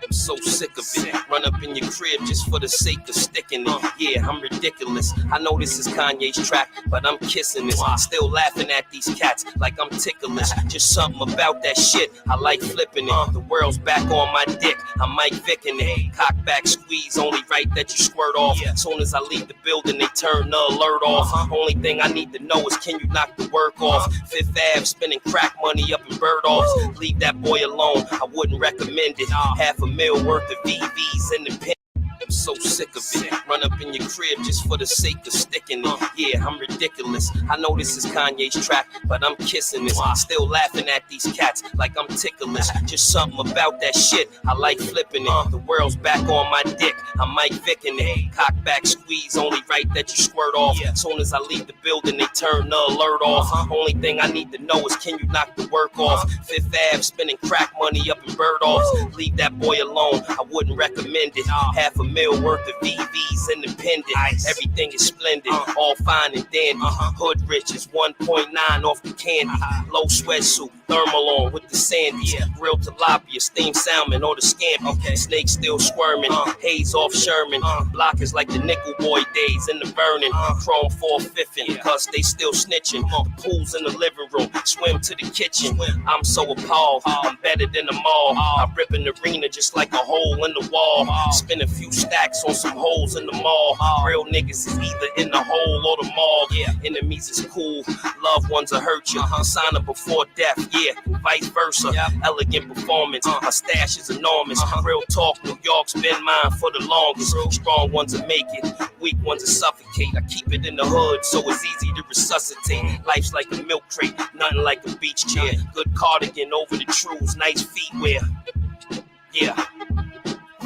I'm so sick of it. Run up in your crib just for the sake of sticking it. Yeah, I'm ridiculous. I know this is Kanye's track, but I'm kissing this. Still laughing at these cats like I'm ticklish. Just something about that shit, I like flipping it. The world's back on my dick, I'm Mike Vickin' it. Cock back squeeze, only right that you squirt off. Soon as I leave the building, they turn the alert off. Only thing I need to know is, can you knock the work off? Fifth Ave, spending crack money up in Bird-offs. Leave that boy alone, I wouldn't recommend it. $500,000 worth of VVs in the pen. I'm so sick of it. Run up in your crib just for the sake of sticking it. Yeah, I'm ridiculous. I know this is Kanye's track, but I'm kissing this. Still laughing at these cats like I'm ticklish. Just something about that shit, I like flipping it. The world's back on my dick, I'm Mike Vickin' it. Cock back squeeze, only right that you squirt off. Soon as I leave the building, they turn the alert off. Only thing I need to know is, can you knock the work off? Fifth Ave, spending crack money up in Bird-offs. Leave that boy alone, I wouldn't recommend it. $500,000 worth of VVs independent. Everything is splendid, all fine and dandy. Hood rich is 1.9 off the candy. Low sweatsuit, thermal on with the sandy. Grilled tilapia, steamed salmon or the scampi. Snake still squirming, haze off Sherman. Block is like the Nickel Boy days in the burning. Chrome 4-5ing, cause they still snitching. The pool's in the living room, swim to the kitchen. I'm so appalled, I'm better than them all. I rip an arena just like a hole in the wall. Spin a few stacks on some holes in the mall. Real niggas is either in the hole or the mall. Enemies is cool, loved ones will hurt you. Sign up before death, and vice versa. Elegant performance, my stash is enormous. Real talk, New York's been mine for the longest. Strong ones will make it, weak ones will suffocate. I keep it in the hood, so it's easy to resuscitate. Life's like a milk crate, nothing like a beach chair. Good cardigan over the trues, nice feet wear.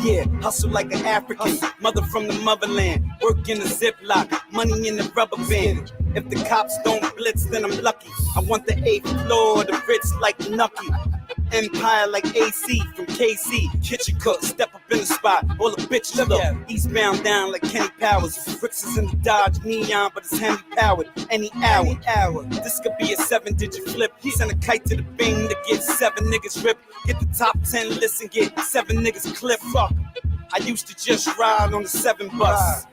Yeah, hustle like an African, mother from the motherland. Work in a Ziploc, money in the rubber band. If the cops don't blitz, then I'm lucky. I want the 8th floor, the Ritz like Nucky. Empire like AC from KC. Kitchen cook, step up in the spot. All the bitches look. Eastbound down like Kenny Powers. Bricks is in the Dodge Neon, but it's Henry powered. Any hour. This could be a 7-digit flip. Send a kite to the Bing to get 7 niggas ripped. Get the top 10 list and get 7 niggas clipped. Fuck. I used to just ride on the 7 bus.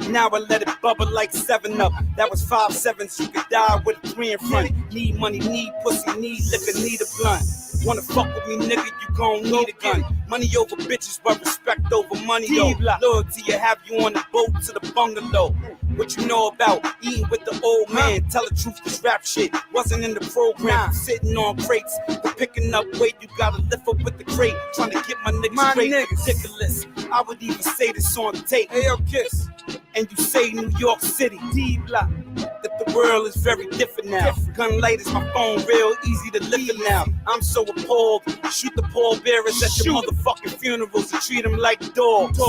Now I let it bubble like 7-Up. That was 5 7s, you could die with a 3 in front. Need money, need pussy, need liquor, need a blunt. Wanna fuck with me, nigga, you gon' need a gun. Money over bitches, but respect over money, though. Loyalty will have you on the boat to the bungalow. What you know about eating with the old man? Tell the truth, this rap shit wasn't in the program. Sitting on crates, but picking up weight, you gotta lift up with the crate. Trying to get my niggas straight, ridiculous. I would even say this on tape. Hey, yo, Kiss. And you say New York City, D-Block. That the world is very different now. Gun light is my phone, real easy to live it now. I'm so appalled. Shoot the pallbearers at your motherfucking funerals and treat them like dogs.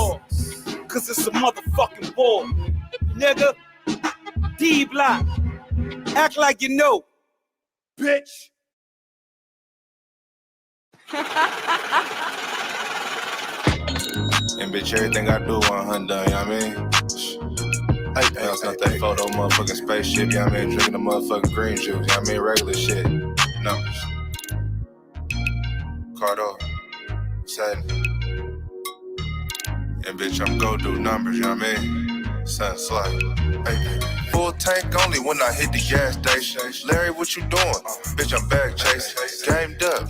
Cause it's a motherfucking war. Nigga, D-Block. Act like you know, bitch. And bitch, everything I do 100, you know what I mean? Hey, I snuck that photo, motherfucking spaceship, you know what I mean? Drinking the motherfucking green juice, you know what I mean? Regular shit. Numbers. Cardo. Satin. And bitch, I'm go do numbers, you know what I mean? Sound slight. Hey, full tank only when I hit the gas station. Larry, what you doing? Bitch, I'm back chasing. Gamed up.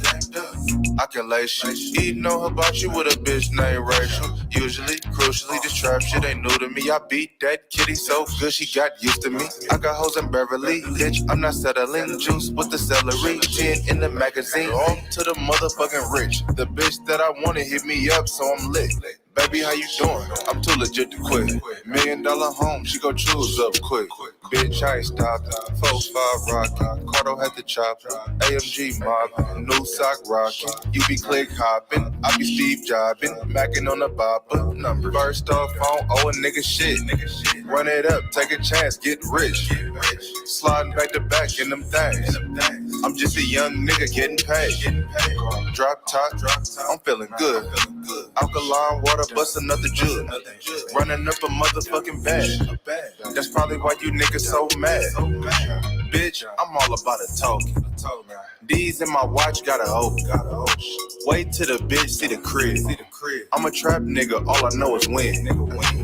I can lace shit. Eating on about you with a bitch named Rachel. Usually, crucially, this trap shit ain't new to me. I beat that kitty so good she got used to me. I got hoes in Beverly, bitch, I'm not settling. Juice with the celery, 10 in the magazine. On to the motherfucking rich. The bitch that I wanna hit me up, so I'm lit. Baby, how you doing? I'm too legit to quit. $1 million home, she gon' choose up quick. Bitch, I ain't stopped. 4-5 rockin'. Cardo had the chopper. AMG mobbin'. New sock rockin'. You be click hoppin'. I be Steve jobbin'. Mackin' on the bopper. Number. First off, I don't owe a nigga shit. Run it up, take a chance, get rich. Sliding back to back in them things. I'm just a young nigga getting paid. Drop top, I'm feeling good. Alkaline water, bust another jug. Running up a motherfucking bag. That's probably why you niggas so mad. Bitch, I'm all about a talk. D's in my watch, got a O. Wait till the bitch see the crib. I'm a trap nigga, all I know is win.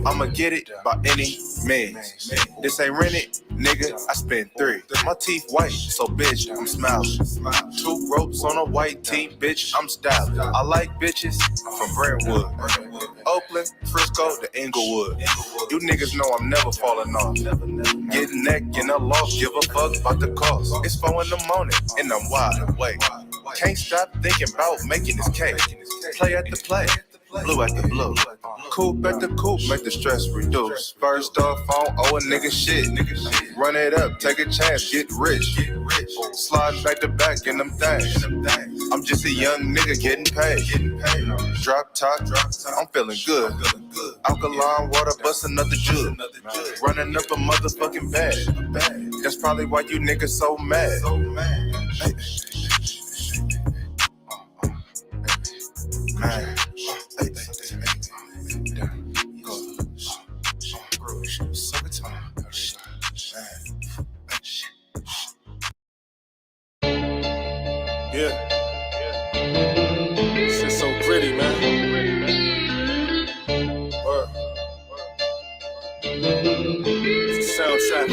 I'ma get it by any means. This ain't rented, nigga, I spent 3. My teeth white, so bitch, I'm smiling. 2 ropes on a white tee, bitch, I'm styling. I like bitches from Brentwood, Oakland, Frisco, to Inglewood. You niggas know I'm never falling off. Getting neck in a loft, give a fuck about the cost. It's 4 in the morning, and I'm wide awake. Can't stop thinking about making this cake. Play at the play, blue at the blue. Coupe at the coupe, make the stress reduce. First off, I don't owe a nigga shit. Run it up, take a chance, get rich. Slide back to back in them things. I'm just a young nigga getting paid. Drop top, I'm feeling good. Alkaline water, bust another jug. Running up a motherfucking bag. That's probably why you niggas so mad. Yeah. Shit's so pretty, man. Word. It's a soundtrack.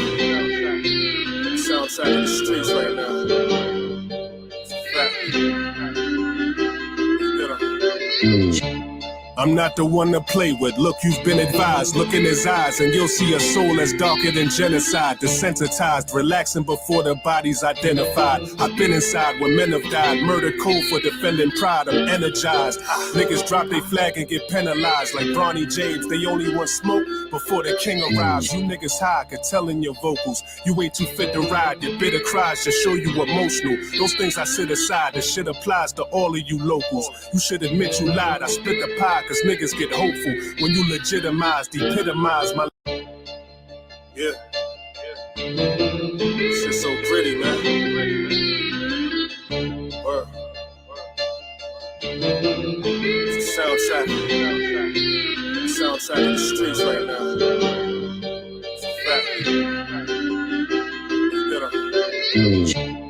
Soundtrack of the streets right now. It's a fact. You know. I'm not the one to play with. Look, you've been advised. Look in his eyes and you'll see a soul that's darker than genocide. Desensitized, relaxing before the body's identified. I've been inside where men have died. Murder code for defending pride. I'm energized. Niggas drop their flag and get penalized. Like Bronny James, they only want smoke before the king arrives. You niggas high, I could tell in your vocals. You ain't too fit to ride. Your bitter cries just show you emotional. Those things I sit aside. This shit applies to all of you locals. You should admit you lied. I split the pie. Cause niggas get hopeful when you legitimize, epitomize my. Yeah. Shit's so pretty, man. Word. It's a soundtrack. Soundtrack of the streets right now. It's a fact. You know.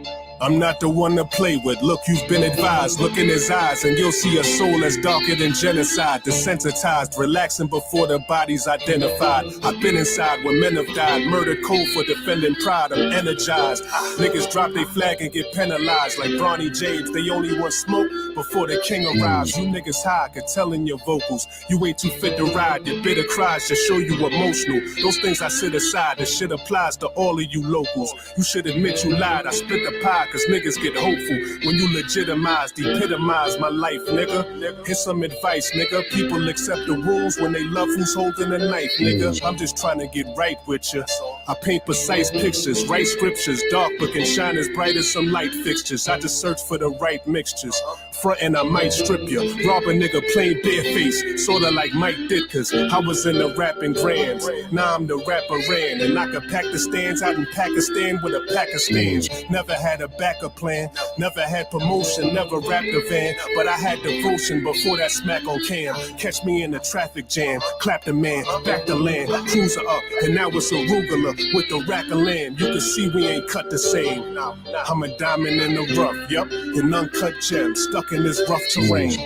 I'm not the one to play with. Look, you've been advised. Look in his eyes and you'll see a soul that's darker than genocide. Desensitized, relaxing before the body's identified. I've been inside where men have died. Murder code for defending pride. I'm energized. Niggas drop their flag and get penalized. Like Bronny James, they only want smoke before the king arrives. You niggas high, I could tell in your vocals. You ain't too fit to ride. Your bitter cries just show you emotional. Those things I sit aside. This shit applies to all of you locals. You should admit you lied. I split the pie. Cause niggas get hopeful when you legitimize, epitomize my life, nigga. Here's some advice, nigga. People accept the rules when they love who's holding a knife, nigga. I'm just trying to get right with you. I paint precise pictures, write scriptures, dark but can shine as bright as some light fixtures. I just search for the right mixtures. Frontin', I might strip you. Rob a nigga plain bareface, sorta like Mike did, cause I was in the rapping grands. Now I'm the rapper ran, and I could pack the stands out in Pakistan with a pack of stands. Never had a backup plan, never had promotion, never rapped a van, but I had devotion before that smack on cam. Catch me in the traffic jam, clap the man, back the land, cruiser up, and now it's arugula with the rack of land. You can see we ain't cut the same. I'm a diamond in the rough, yup, an uncut gem, stuck in this rough terrain.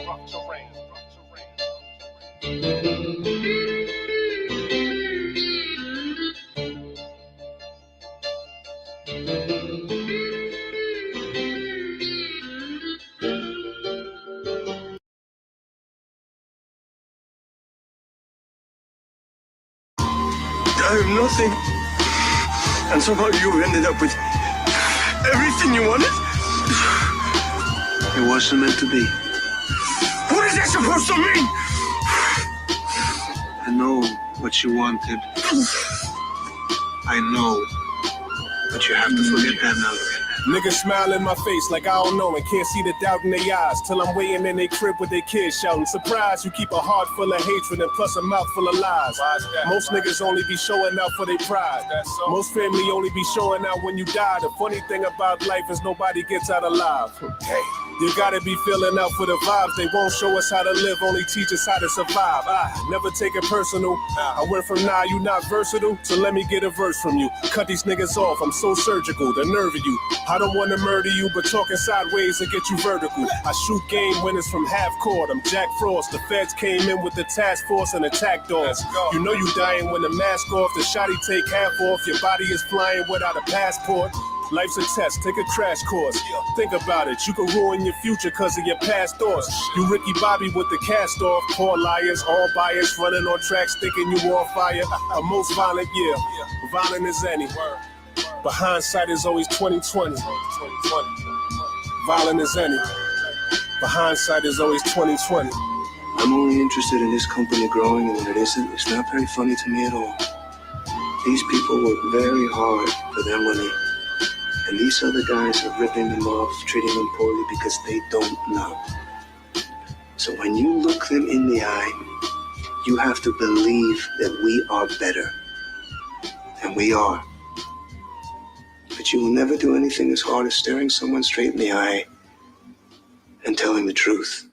I have nothing. And somehow you ended up with everything you wanted? It wasn't meant to be. What is that supposed to mean? I know what you wanted. I know. But you have to forget that now. Niggas smile in my face like I don't know and can't see the doubt in their eyes till I'm waiting in their crib with their kids shouting, surprise, you keep a heart full of hatred and plus a mouth full of lies. Most niggas only be showing out for their pride. Most family only be showing out when you die. The funny thing about life is nobody gets out alive. Hey. You gotta be feeling out for the vibes. They won't show us how to live, only teach us how to survive. I never take it personal. I went from nah, you not versatile, so let me get a verse from you. Cut these niggas off, I'm so surgical, the nerve of you. I don't wanna murder you, but talking sideways will get you vertical. I shoot game winners from half court, I'm Jack Frost. The feds came in with the task force and attacked us. You know you dying when the mask off, the shotty take half off. Your body is flying without a passport. Life's a test, take a crash course. Think about it, you can ruin your future cause of your past thoughts. You Ricky Bobby with the cast off. Poor liars, all biased, running on tracks thinking you on fire. A most violent year, violent as any. But hindsight is always 2020. Violent as any. But hindsight is always 2020. I'm only interested in this company growing, and when it isn't, it's not very funny to me at all. These people work very hard for their money. And these other guys are ripping them off, treating them poorly because they don't know. So when you look them in the eye, you have to believe that we are better. And we are. But you will never do anything as hard as staring someone straight in the eye and telling the truth.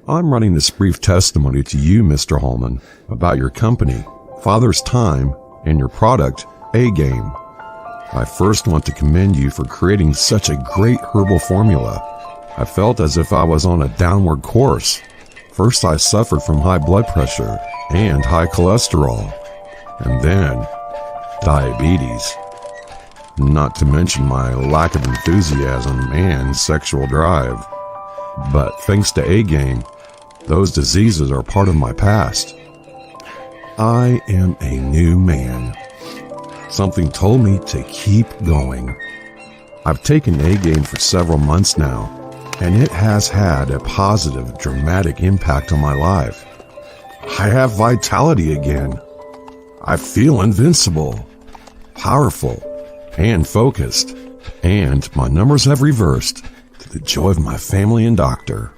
I'm writing this brief testimony to you, Mr. Holman, about your company, Father's Time, and your product, A-Game. I first want to commend you for creating such a great herbal formula. I felt as if I was on a downward course. First I suffered from high blood pressure and high cholesterol, and then diabetes. Not to mention my lack of enthusiasm and sexual drive. But thanks to A-Game, those diseases are part of my past. I am a new man. Something told me to keep going. I've taken A-Game for several months now, and it has had a positive, dramatic impact on my life. I have vitality again. I feel invincible, powerful, and focused, and my numbers have reversed to the joy of my family and doctor.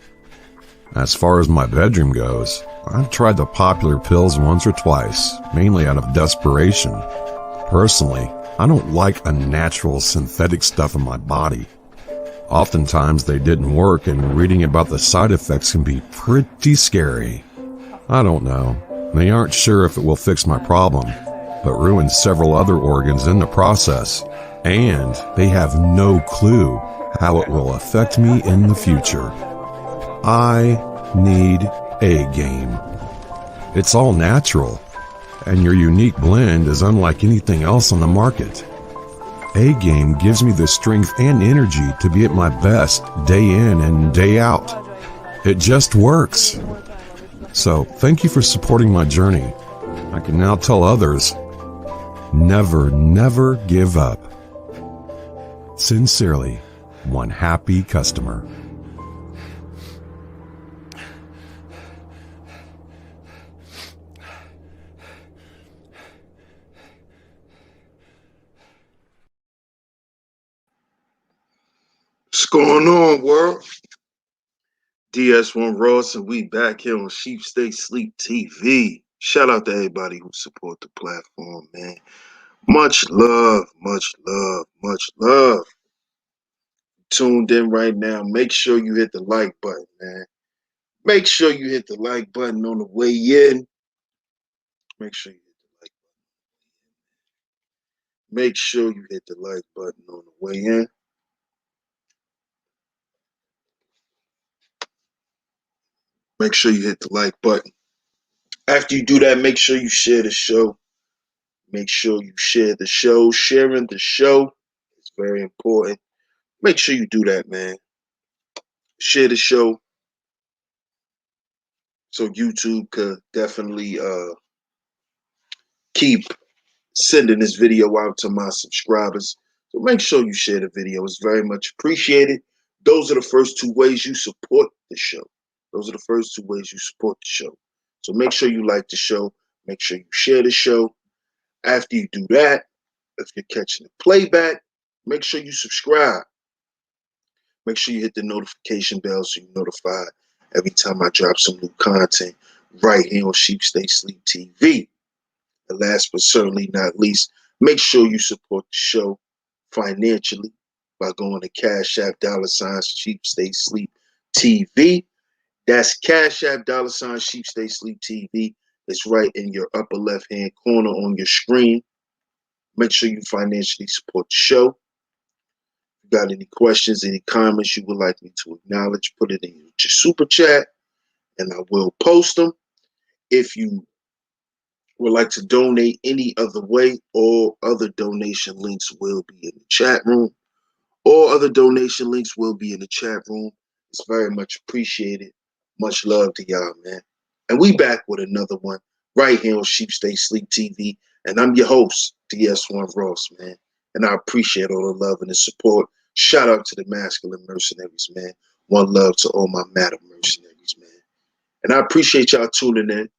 As far as my bedroom goes, I've tried the popular pills once or twice, mainly out of desperation. Personally, I don't like unnatural synthetic stuff in my body. Oftentimes they didn't work, and reading about the side effects can be pretty scary. I don't know. They aren't sure if it will fix my problem, but ruin several other organs in the process, and they have no clue how it will affect me in the future. I need A-Game. It's all natural, and your unique blend is unlike anything else on the market. A-Game gives me the strength and energy to be at my best day in and day out. It just works. So, thank you for supporting my journey. I can now tell others, never, never give up. Sincerely, one happy customer. What's going on, world? DS1 Ross, and we back here on SheepStaysLeepTV. Shout out to everybody who support the platform, man. Much love, much love, much love. Tuned in right now. Make sure you hit the like button, man. Make sure you hit the like button on the way in. Make sure you hit the like button. Make sure you hit the like button on the way in. Make sure you hit the like button. After you do that, make sure you share the show. Make sure you share the show. Sharing the show is very important. Make sure you do that, man. Share the show so YouTube could definitely keep sending this video out to my subscribers. So make sure you share the video. It's very much appreciated. Those are the first two ways you support the show. Those are the first two ways you support the show. So make sure you like the show. Make sure you share the show. After you do that, if you're catching the playback, make sure you subscribe. Make sure you hit the notification bell so you're notified every time I drop some new content right here on Sheep Stay Sleep TV. And last but certainly not least, make sure you support the show financially by going to CashApp $Sheep Stay Sleep TV. That's CashApp $Sheep Stay Sleep TV. It's right in your upper left hand corner on your screen. Make sure you financially support the show. If you got any questions, any comments you would like me to acknowledge, put it in your super chat and I will post them. If you would like to donate any other way, all other donation links will be in the chat room. All other donation links will be in the chat room. It's very much appreciated. Much love to y'all, man. And we back with another one right here on Sheep Stay Sleep TV. And I'm your host, DS1 Ross, man. And I appreciate all the love and the support. Shout out to the masculine mercenaries, man. One love to all my madam mercenaries, man. And I appreciate y'all tuning in.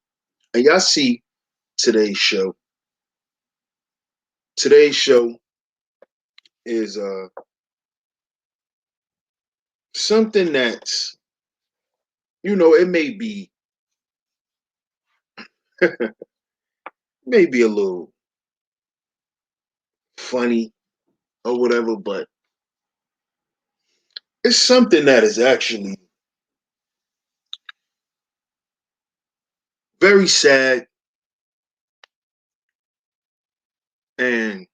And y'all see today's show. Today's show is something that's, you know, it may be maybe a little funny or whatever, but it's something that is actually very sad. And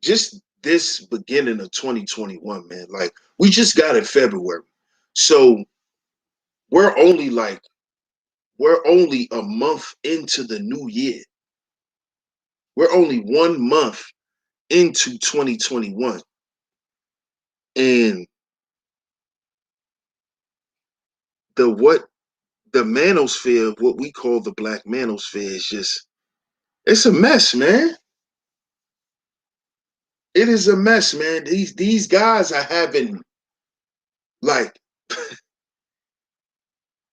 just this beginning of 2021, man, like we just got in February. So we're only a month into the new year. We're only 1 month into 2021. And the manosphere, what we call the black manosphere, is just, it's a mess, man. It is a mess, man. These guys are having, like,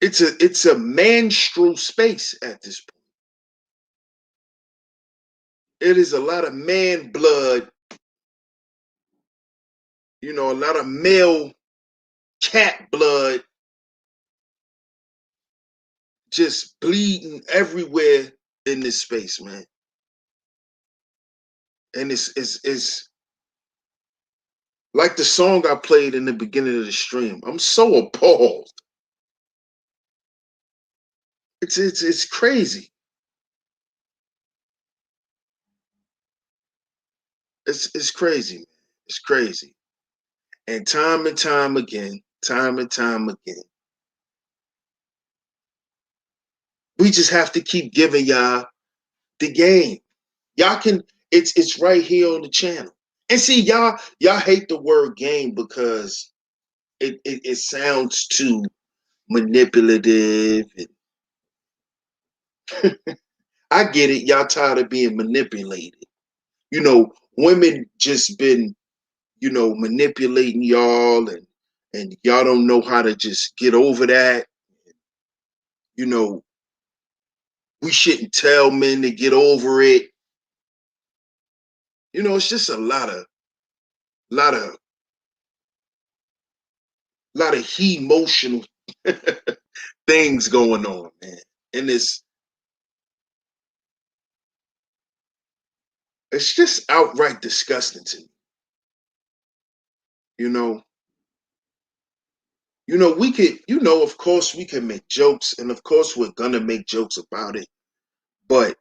it's a menstrual space at this point. It is a lot of man blood, you know, a lot of male cat blood just bleeding everywhere in this space, man. And it's like the song I played in the beginning of the stream. I'm so appalled. It's crazy. It's crazy, man. It's crazy. And time again, we just have to keep giving y'all the game. Y'all can, it's right here on the channel. And see, y'all hate the word game because it sounds too manipulative. And I get it. Y'all tired of being manipulated. You know, women just been, you know, manipulating y'all, and y'all don't know how to just get over that. You know, we shouldn't tell men to get over it. You know, it's just a lot of emotional things going on, man. And it's just outright disgusting to me. You know, we could, of course we can make jokes, and of course we're gonna make jokes about it, but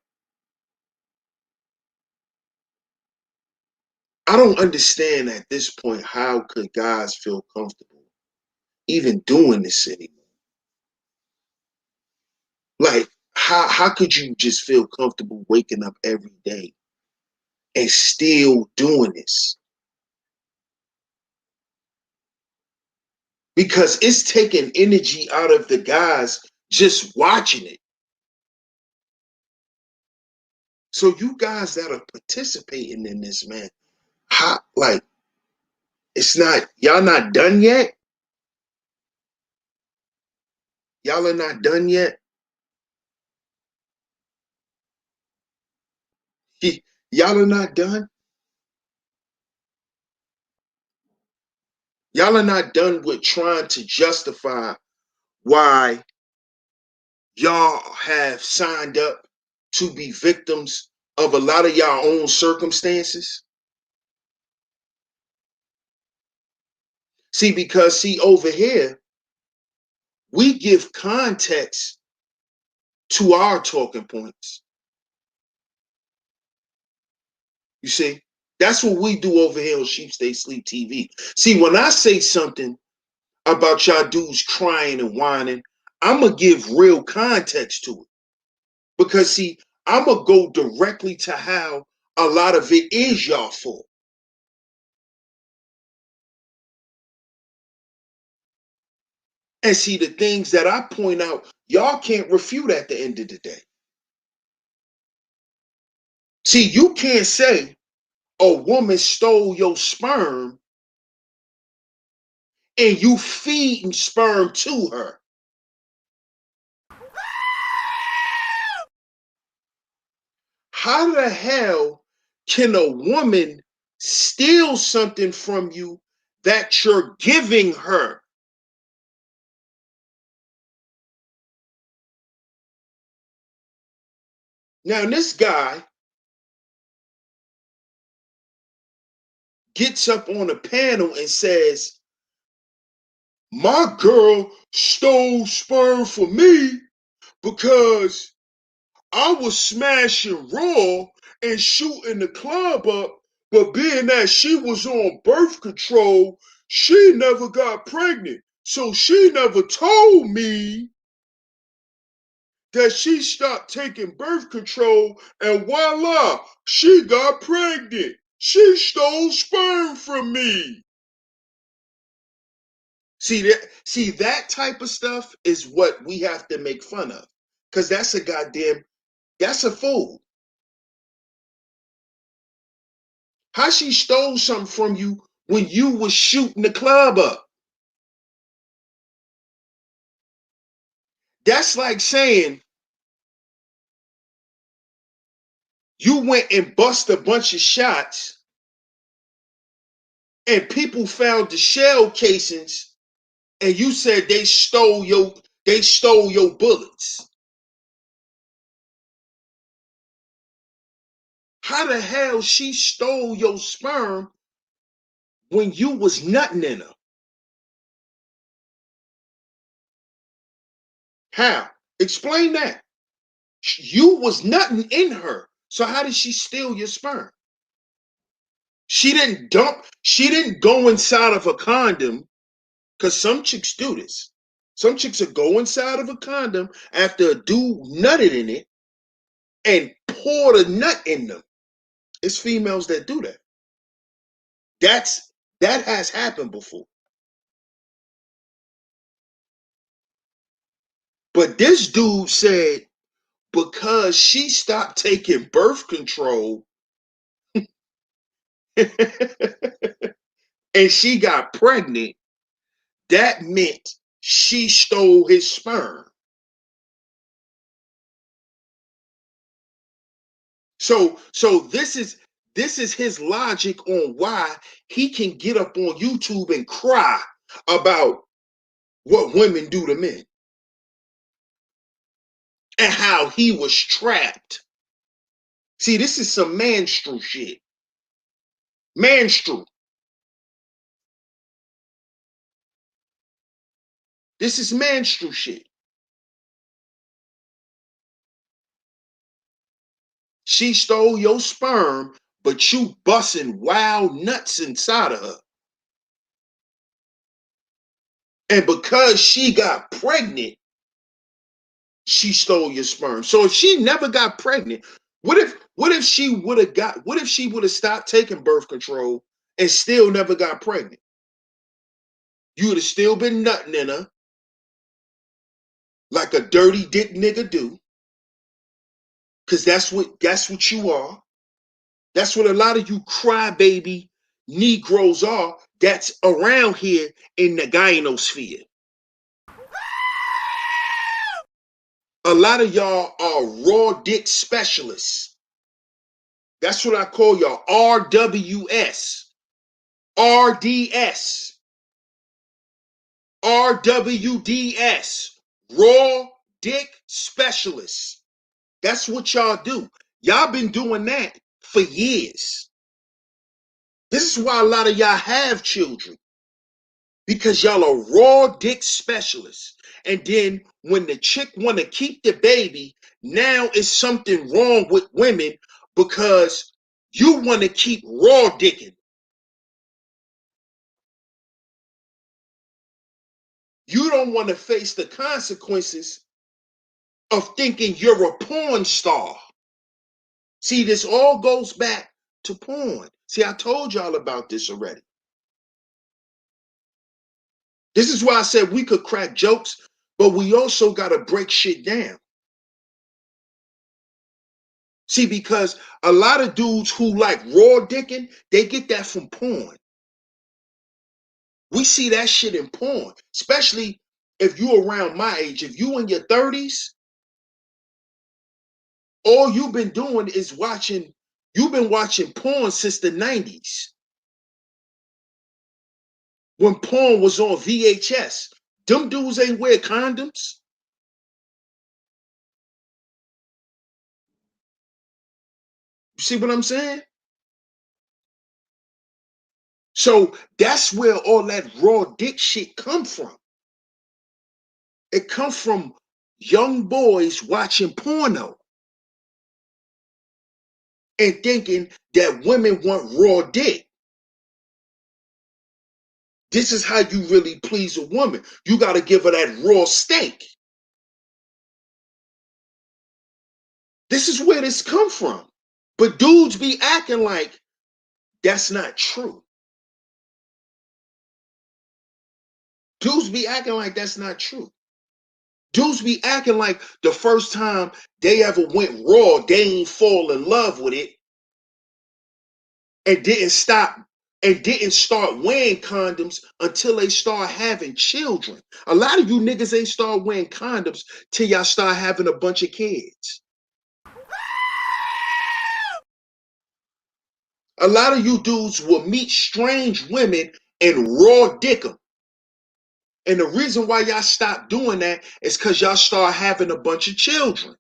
I don't understand at this point, how could guys feel comfortable even doing this anymore? Like, how could you just feel comfortable waking up every day and still doing this? Because it's taking energy out of the guys just watching it. So you guys that are participating in this, man, how, like, it's not, y'all not done yet? Y'all are not done yet? Y'all are not done? Y'all are not done with trying to justify why y'all have signed up to be victims of a lot of y'all own circumstances? See, because over here, we give context to our talking points. You see, that's what we do over here on Sheep Stay Sleep TV. See, when I say something about y'all dudes crying and whining, I'm going to give real context to it. Because, see, I'm going to go directly to how a lot of it is y'all fault. And see, the things that I point out, y'all can't refute at the end of the day. See, you can't say a woman stole your sperm and you feeding sperm to her. How the hell can a woman steal something from you that you're giving her? Now, this guy gets up on a panel and says, my girl stole sperm from me because I was smashing raw and shooting the club up, but being that she was on birth control, she never got pregnant. So she never told me that she stopped taking birth control, and voila, she got pregnant. She stole sperm from me. See that type of stuff is what we have to make fun of. Because that's a fool. How she stole something from you when you was shooting the club up? That's like saying you went and bust a bunch of shots and people found the shell casings and you said they stole your bullets. How the hell she stole your sperm when you was nutting in her? How? Explain that. You was nutting in her. So how did she steal your sperm? She didn't go inside of a condom, because some chicks do this. Some chicks will go inside of a condom after a dude nutted in it and pour the nut in them. It's females that do that. That has happened before. But this dude said because she stopped taking birth control and she got pregnant, that meant she stole his sperm. So this is his logic on why he can get up on YouTube and cry about what women do to men and how he was trapped. See, this is some Manstrual shit. Manstrual. This is Manstrual shit. She stole your sperm, but you busting wild nuts inside of her. And because she got pregnant, she stole your sperm. So if she never got pregnant, what if she would have stopped taking birth control and still never got pregnant? You would have still been nutting in her like a dirty dick nigga do. Cause that's what you are. That's what a lot of you crybaby Negroes are that's around here in the gynosphere. A lot of y'all are raw dick specialists. That's what I call y'all. RWS, RDS, RWDS, raw dick specialists. That's what y'all do. Y'all been doing that for years. This is why a lot of y'all have children. Because y'all are raw dick specialists. And then when the chick want to keep the baby, now it's something wrong with women because you want to keep raw dicking. You don't want to face the consequences of thinking you're a porn star. See, this all goes back to porn. See, I told y'all about this already. This is why I said we could crack jokes, but we also got to break shit down. See, because a lot of dudes who like raw dicking, they get that from porn. We see that shit in porn, especially if you around my age. If you in your 30s, all you've been doing is you've been watching porn since the 90s. When porn was on VHS. Them dudes ain't wear condoms. You see what I'm saying? So that's where all that raw dick shit come from. It come from young boys watching porno and thinking that women want raw dick. This is how you really please a woman. You got to give her that raw steak. This is where this come from. But dudes be acting like that's not true. Dudes be acting like that's not true. Dudes be acting like the first time they ever went raw, they ain't fall in love with it and didn't stop and didn't start wearing condoms until they start having children. A lot of you niggas ain't start wearing condoms till y'all start having a bunch of kids. A lot of you dudes will meet strange women and raw dick them. And the reason why y'all stop doing that is because y'all start having a bunch of children.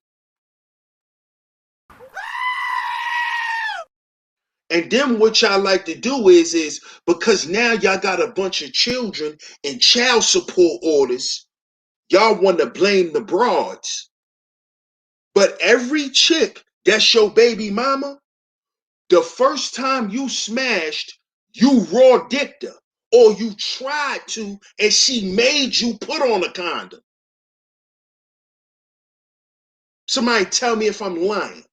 And then what y'all like to do is because now y'all got a bunch of children and child support orders, y'all want to blame the broads. But every chick that's your baby mama, the first time you smashed, you raw dicked her. Or you tried to, and she made you put on a condom. Somebody tell me if I'm lying.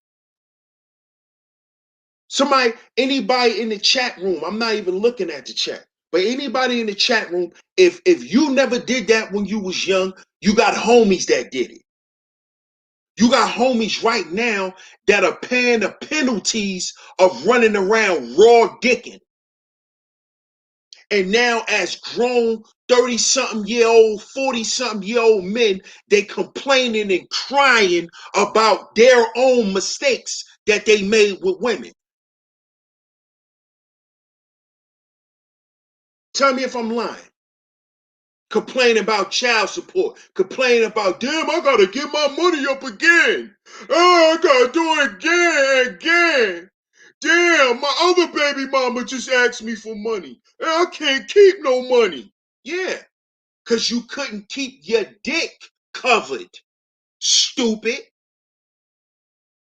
Anybody in the chat room, I'm not even looking at the chat, but anybody in the chat room, if you never did that when you was young, you got homies that did it. You got homies right now that are paying the penalties of running around raw dicking. And now as grown 30-something-year-old, 40-something-year-old men, they complaining and crying about their own mistakes that they made with women. Tell me if I'm lying. Complain about child support. Complain about, damn, I gotta get my money up again. Oh, I gotta do it again. Damn, my other baby mama just asked me for money. And I can't keep no money. Yeah, because you couldn't keep your dick covered. Stupid.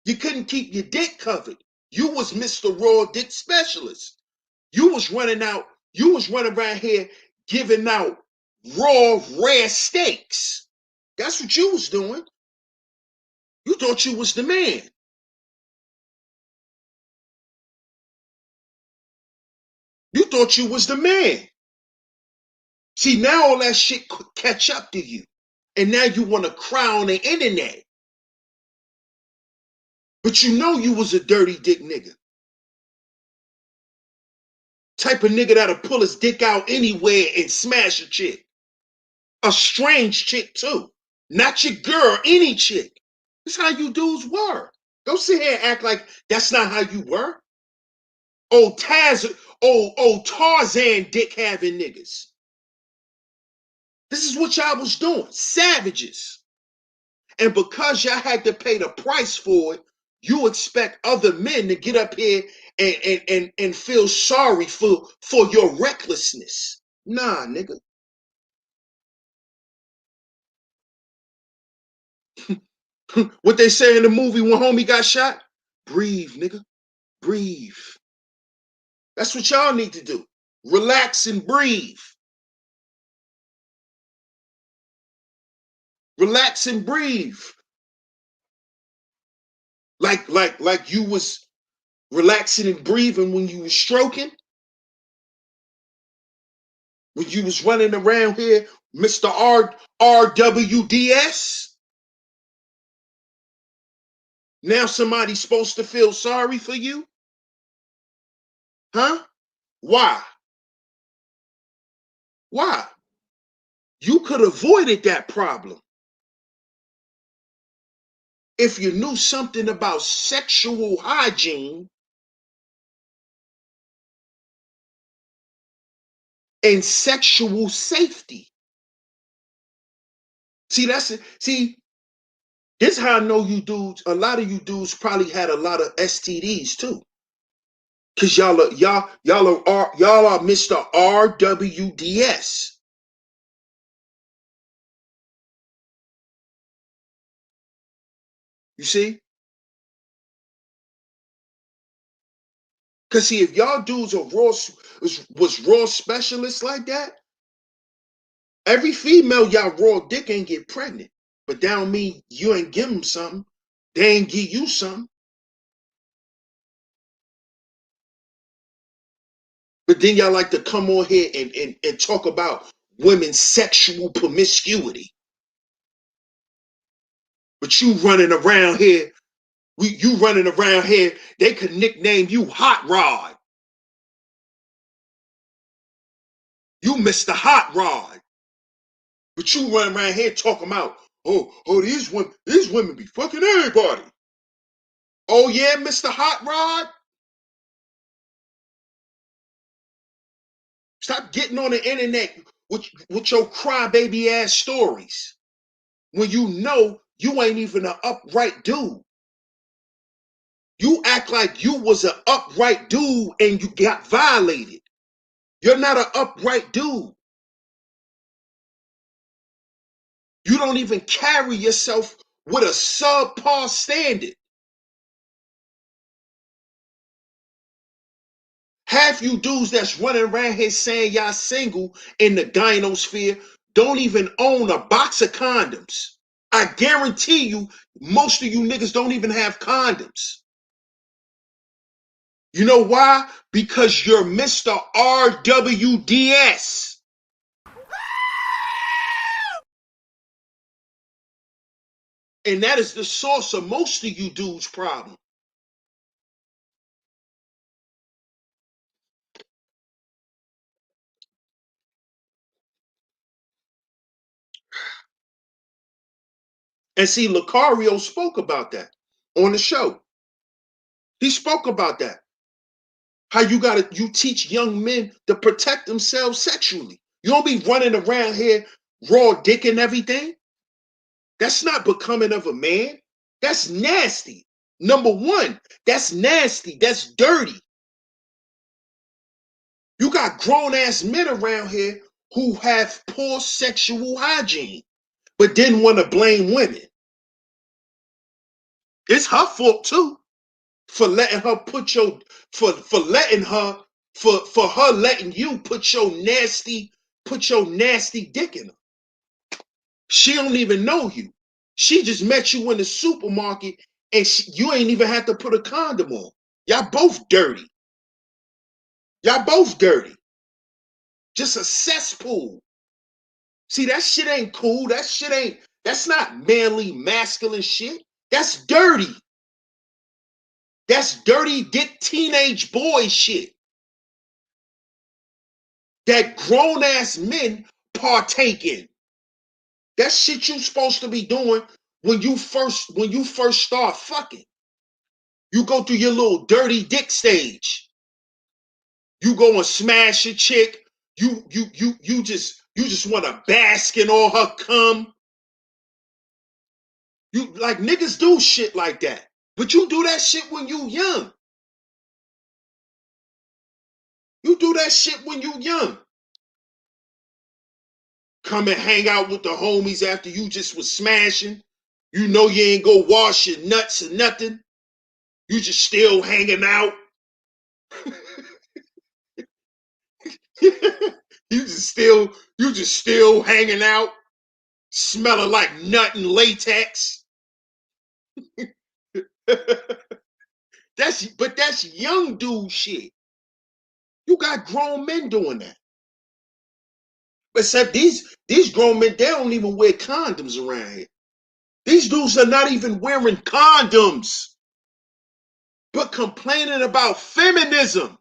You couldn't keep your dick covered. You was Mr. Raw Dick Specialist. You was running around here giving out raw, rare steaks. That's what you was doing. You thought you was the man. You thought you was the man. See, now all that shit could catch up to you. And now you want to cry on the internet. But you know you was a dirty dick nigga. Type of nigga that'll pull his dick out anywhere and smash a chick. A strange chick too. Not your girl, any chick. That's how you dudes were. Don't sit here and act like that's not how you were. Old Tarzan dick having niggas. This is what y'all was doing. Savages. And because y'all had to pay the price for it, you expect other men to get up here and feel sorry for your recklessness. Nah, nigga. What they say in the movie when homie got shot? Breathe, nigga. Breathe. That's what y'all need to do. Relax and breathe. Relax and breathe. Like you was relaxing and breathing when you was stroking. When you was running around here, Mr. RWDS. Now somebody's supposed to feel sorry for you? Huh? Why? Why? You could have avoided that problem if you knew something about sexual hygiene and sexual safety. See, that's it. See, this is how I know you dudes, a lot of you dudes probably had a lot of STDs too. Cause y'all are Mr. RWDS. You see? Cause see, if y'all dudes are was raw specialists like that, every female y'all raw dick ain't get pregnant. But that don't mean you ain't give them something. They ain't give you something. But then y'all like to come on here and talk about women's sexual promiscuity. But you running around here, they could nickname you Hot Rod. You Mr. Hot Rod. But you running around here talking about, these women be fucking everybody. Oh yeah, Mr. Hot Rod? Stop getting on the internet with your crybaby ass stories when you know you ain't even an upright dude. You act like you was an upright dude and you got violated. You're not an upright dude. You don't even carry yourself with a subpar standard. Half you dudes that's running around here saying y'all single in the gynosphere don't even own a box of condoms. I guarantee you, most of you niggas don't even have condoms. You know why? Because you're Mr. RWDS. And that is the source of most of you dudes' problem. And see, Lucario spoke about that on the show. He spoke about that. How you teach young men to protect themselves sexually. You don't be running around here raw dick and everything. That's not becoming of a man. That's nasty. Number one, that's nasty. That's dirty. You got grown ass men around here who have poor sexual hygiene, but didn't want to blame women. It's her fault too for letting her put your for letting her for her letting you put your nasty dick in her. She don't even know you. She just met you in the supermarket and you ain't even have to put a condom on. Y'all both dirty. Y'all both dirty. Just a cesspool. See, that shit ain't cool. That's not manly, masculine shit. That's dirty. That's dirty dick teenage boy shit. That grown-ass men partake in. That shit you supposed to be doing when you first start fucking. You go through your little dirty dick stage. You go and smash a chick. You just want to bask in all her cum. You like niggas do shit like that. But you do that shit when you young. You do that shit when you young. Come and hang out with the homies after you just was smashing. You know you ain't go wash your nuts or nothing. You just still hanging out. you just still hanging out, smelling like nut and latex. That's young dude shit. You got grown men doing that. Except these grown men, they don't even wear condoms around here. These dudes are not even wearing condoms, but complaining about feminism.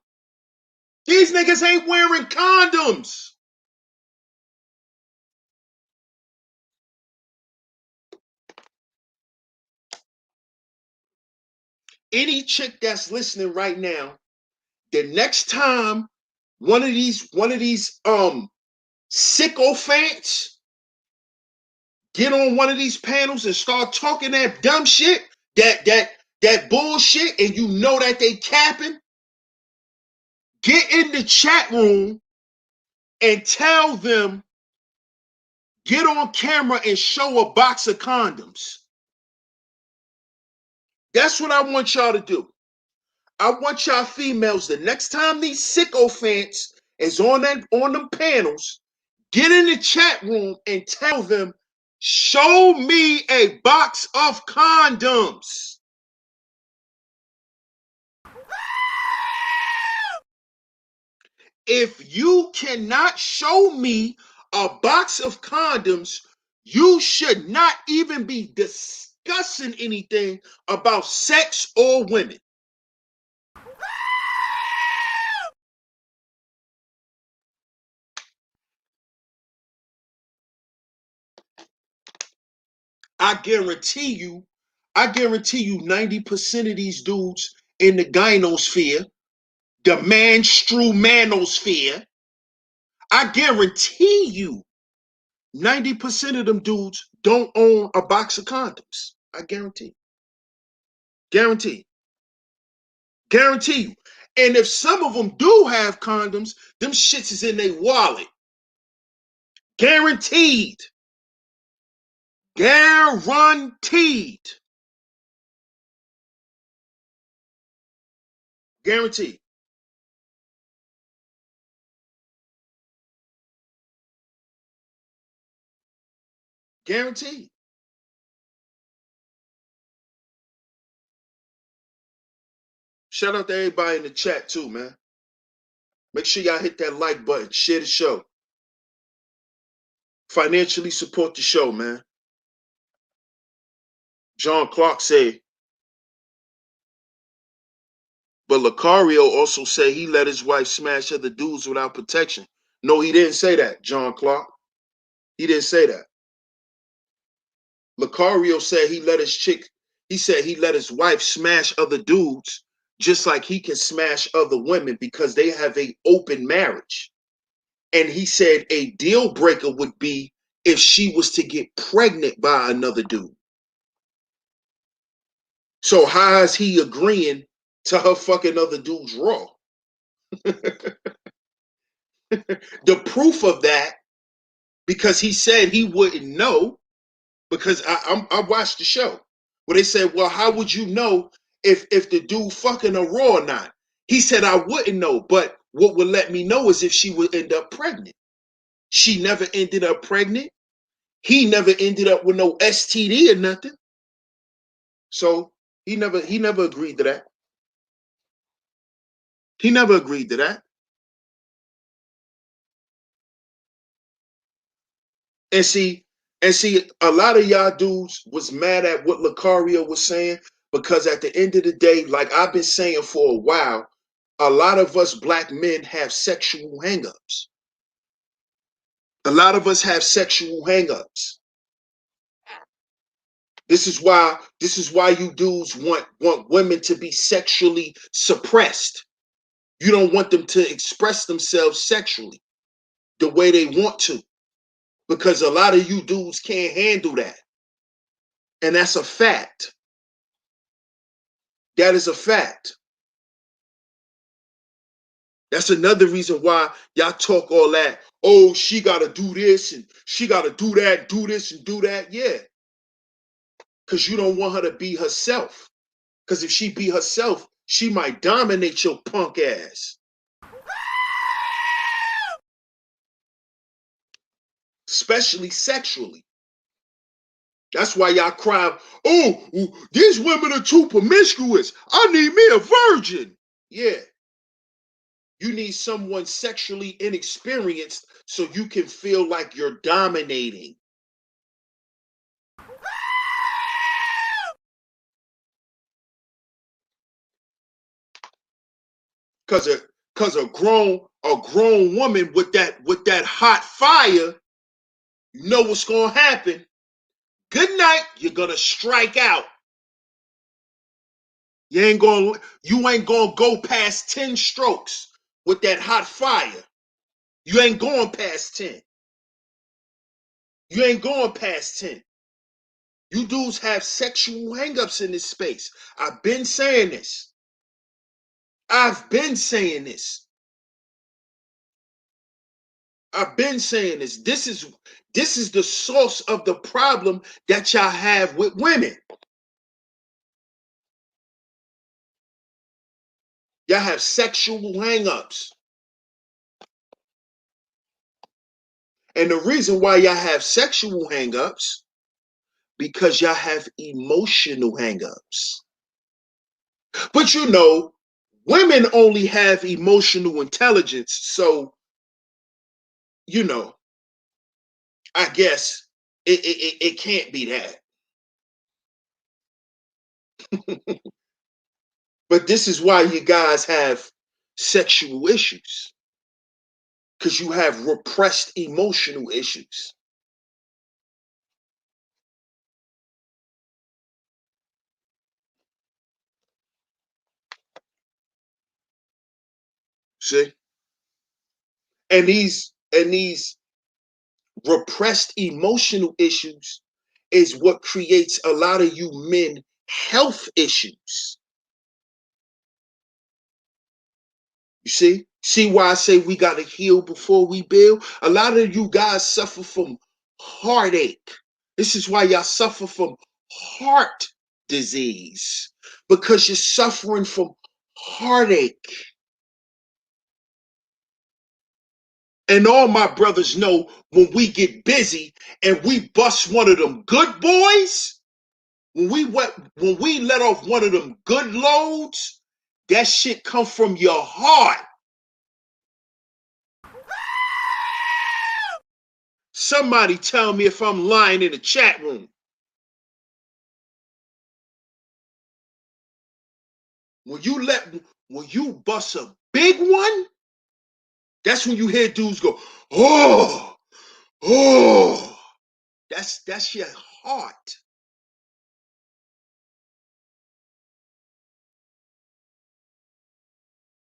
These niggas ain't wearing condoms. Any chick that's listening right now, the next time one of these sycophants get on one of these panels and start talking that dumb shit, that bullshit, and you know that they capping, get in the chat room and tell them, get on camera and show a box of condoms. That's what I want y'all to do. I want y'all females, the next time these sycophants is on them panels, get in the chat room and tell them, show me a box of condoms. If you cannot show me a box of condoms, you should not even be discussing anything about sex or women. I guarantee you 90% of these dudes in the gynosphere, the manosphere, I guarantee you 90% of them dudes don't own a box of condoms. I guarantee. Guarantee. Guarantee you. And if some of them do have condoms, them shits is in their wallet. Guaranteed. Guaranteed. Guaranteed. Guaranteed. Shout out to everybody in the chat too, man. Make sure y'all hit that like button. Share the show. Financially support the show, man. John Clark said, but Lucario also said he let his wife smash other dudes without protection. No, he didn't say that, John Clark. He didn't say that. Lucario said he let his wife smash other dudes just like he can smash other women because they have an open marriage. And he said a deal breaker would be if she was to get pregnant by another dude. So how is he agreeing to her fucking other dudes raw? The proof of that, because he said he wouldn't know, because I watched the show where they said, well, how would you know if the dude fucking her raw or not? He said, I wouldn't know, but what would let me know is if she would end up pregnant. She never ended up pregnant. He never ended up with no STD or nothing. So he never agreed to that. He never agreed to that. And see, a lot of y'all dudes was mad at what Lucario was saying, because at the end of the day, like I've been saying for a while, a lot of us black men have sexual hangups. A lot of us have sexual hangups. This is why you dudes want women to be sexually suppressed. You don't want them to express themselves sexually the way they want to, because a lot of you dudes can't handle that. And that's a fact. That is a fact. That's another reason why y'all talk all that. Oh, she got to do this and she got to do that, do this and do that. Yeah. Because you don't want her to be herself. Because if she be herself, she might dominate your punk ass. Especially sexually. That's why y'all cry, oh, these women are too promiscuous. I need me a virgin. Yeah. You need someone sexually inexperienced so you can feel like you're dominating. Cause a grown woman with that hot fire, you know what's gonna happen. Good night, you're gonna strike out. You ain't gonna go past 10 strokes with that hot fire. You ain't going past 10. You ain't going past 10. You dudes have sexual hangups in this space. I've been saying this. I've been saying this. This is the source of the problem that y'all have with women. Y'all have sexual hangups. And the reason why y'all have sexual hangups, because y'all have emotional hangups. But you know, women only have emotional intelligence, so you know, I guess it can't be that. But this is why you guys have sexual issues, because you have repressed emotional issues. See? And these repressed emotional issues is what creates a lot of you men health issues. You see? See why I say we got to heal before we build? A lot of you guys suffer from heartache. This is why y'all suffer from heart disease, because you're suffering from heartache. And all my brothers know, when we get busy and we bust one of them good boys, when we let off one of them good loads, that shit come from your heart. Somebody tell me if I'm lying in the chat room. When you bust a big one, that's when you hear dudes go, oh, oh. That's your heart.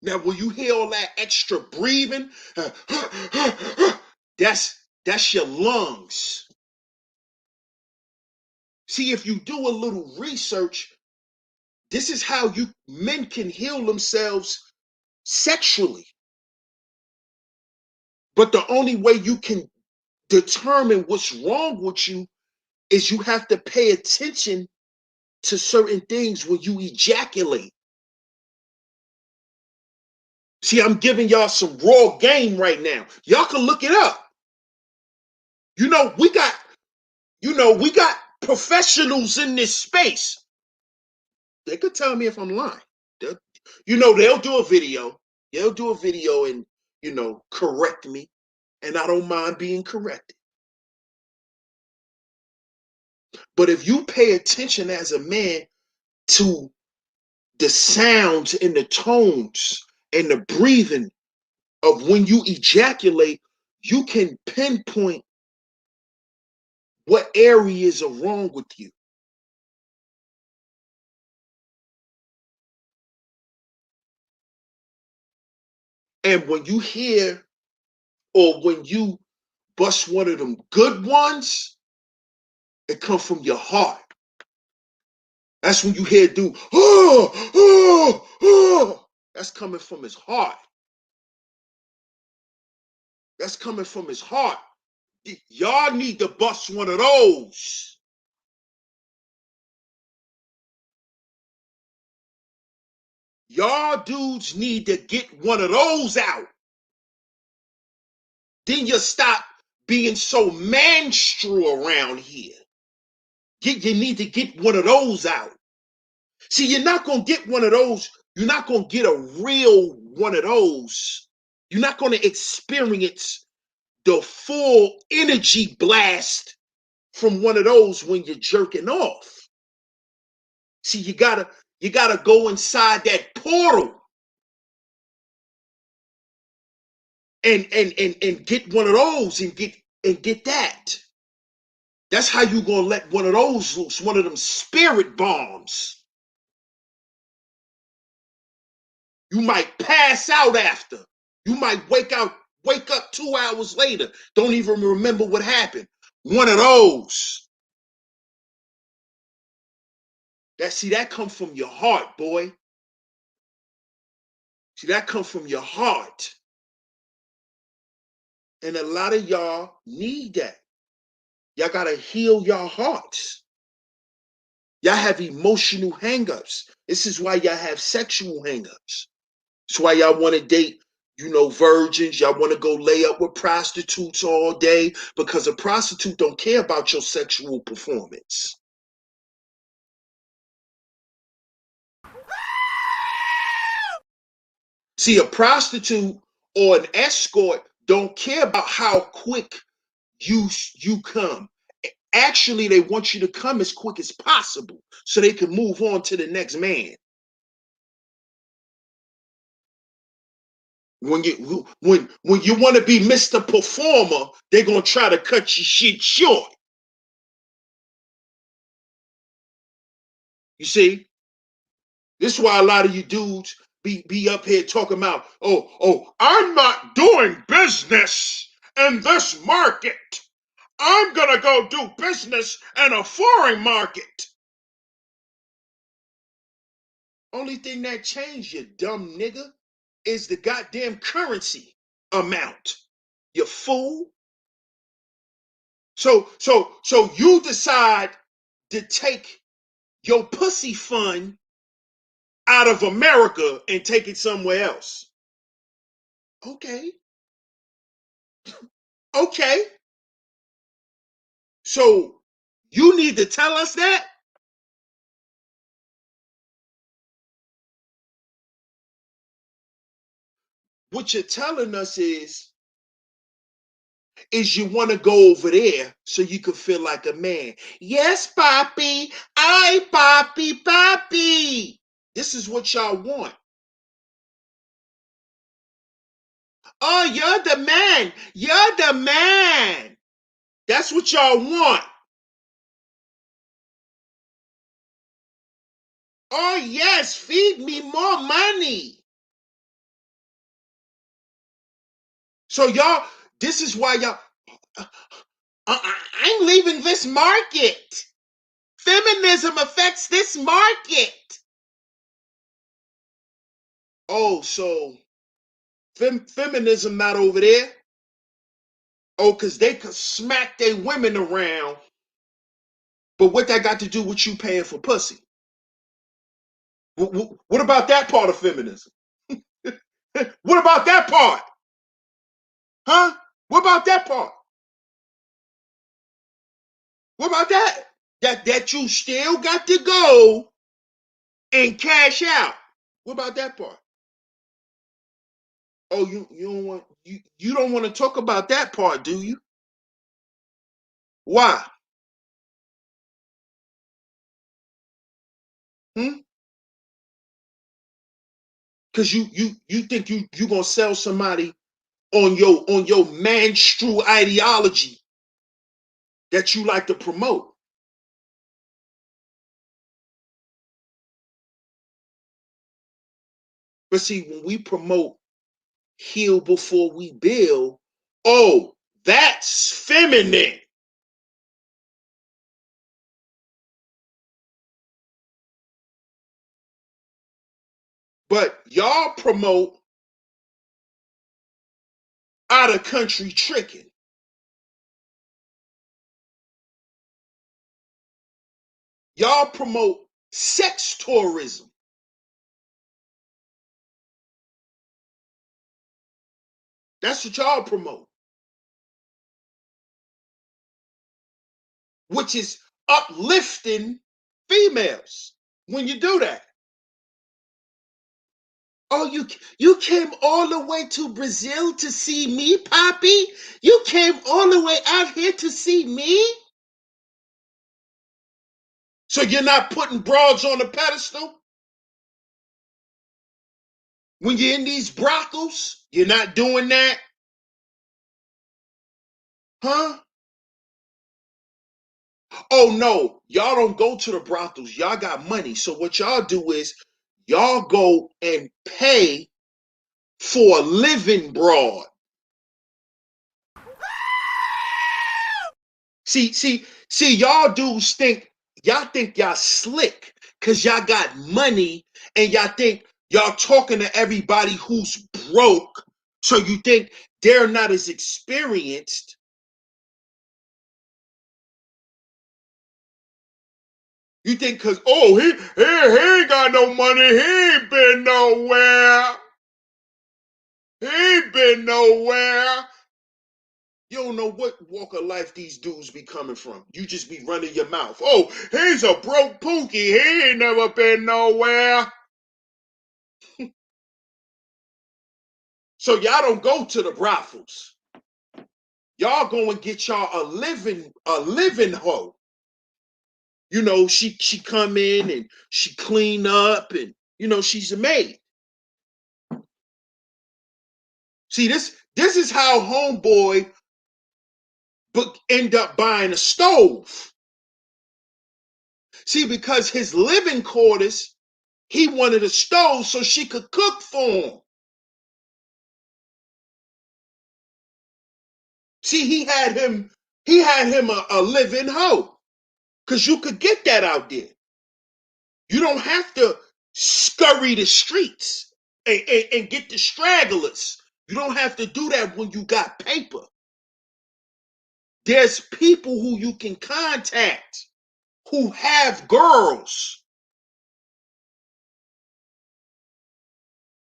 Now, when you hear all that extra breathing, that's your lungs. See, if you do a little research, this is how men can heal themselves sexually. But the only way you can determine what's wrong with you is you have to pay attention to certain things when you ejaculate. See, I'm giving y'all some raw game right now. Y'all can look it up. You know, we got You know, we got professionals in this space. They could tell me if I'm lying. They'll do a video. They'll do a video and, correct me. And I don't mind being corrected. But if you pay attention as a man to the sounds and the tones and the breathing of when you ejaculate, you can pinpoint what areas are wrong with you. And when you hear or when you bust one of them good ones, it comes from your heart. That's when you hear dude, oh, oh, oh. That's coming from his heart. That's coming from his heart. Y'all need to bust one of those. Y'all dudes need to get one of those out. Then you stop being so manstrual around here. You need to get one of those out. See, you're not going to get one of those. You're not going to get a real one of those. You're not going to experience the full energy blast from one of those when you're jerking off. See, you gotta go inside that portal and get one of those and get that. That's how you gonna let one of those loose, one of them spirit bombs. You might pass out after. You might wake up 2 hours later. Don't even remember what happened. One of those. That come from your heart, boy. See, that come from your heart. And a lot of y'all need that. Y'all gotta heal your hearts. Y'all have emotional hangups. This is why y'all have sexual hangups. That's why y'all want to date, virgins. Y'all want to go lay up with prostitutes all day because a prostitute don't care about your sexual performance. See, a prostitute or an escort don't care about how quick you come. Actually, they want you to come as quick as possible so they can move on to the next man. When you want to be Mr. Performer, they're gonna try to cut your shit short. You see, this is why a lot of you dudes be up here talking about, oh, I'm not doing business in this market. I'm gonna go do business in a foreign market. Only thing that changed, you dumb nigga, is the goddamn currency amount. You fool. So you decide to take your pussy fund out of America and take it somewhere else. Okay. So you need to tell us that? What you're telling us is you want to go over there so you can feel like a man. Yes, Poppy. Ay, Poppy. This is what y'all want. Oh, you're the man. You're the man. That's what y'all want. Oh, yes, feed me more money. So y'all, this is why y'all, I'm leaving this market. Feminism affects this market. Oh, so feminism not over there? Oh, because they could smack their women around. But what that got to do with you paying for pussy? What about that part of feminism? What about that part? Huh? What about that part? What about that? That you still got to go and cash out. What about that part? Oh, you don't want to talk about that part, do you? Why? Hmm? Because you think you gonna sell somebody on your Manstrual ideology that you like to promote. But see, when we promote heal before we build, oh, that's feminine. But y'all promote out of country tricking. Y'all promote sex tourism. That's what y'all promote, which is uplifting females when you do that. Oh, you came all the way to Brazil to see me, Poppy? You came all the way out here to see me? So you're not putting broads on the pedestal? When you're in these brothels, you're not doing that? Huh? Oh no, y'all don't go to the brothels. Y'all got money. So what y'all do is y'all go and pay for a living broad. See, y'all dudes think y'all slick because y'all got money and y'all think y'all talking to everybody who's broke. So you think they're not as experienced. You think because, oh, he ain't got no money. He ain't been nowhere. He ain't been nowhere. You don't know what walk of life these dudes be coming from. You just be running your mouth. Oh, he's a broke pookie. He ain't never been nowhere. So y'all don't go to the brothels. Y'all go and get y'all a living hoe. You know, she come in and she clean up and she's a maid. See, this is how homeboy end up buying a stove. See, because his living quarters, he wanted a stove so she could cook for him. See, he had him a living hoe. Because you could get that out there. You don't have to scurry the streets and get the stragglers. You don't have to do that when you got paper. There's people who you can contact who have girls.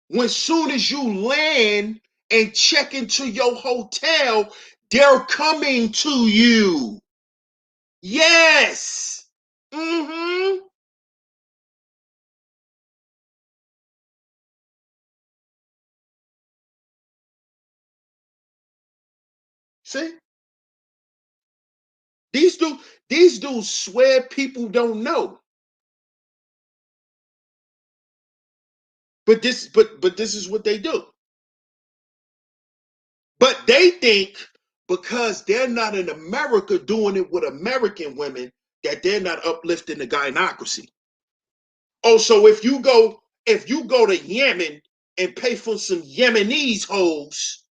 When soon as you land and check into your hotel, they're coming to you. Yes. Mm-hmm. See? These dudes swear people don't know. But this is what they do. But they think because they're not in America doing it with American women that they're not uplifting the gynocracy. Oh, so if you go to Yemen and pay for some Yemenis hoes,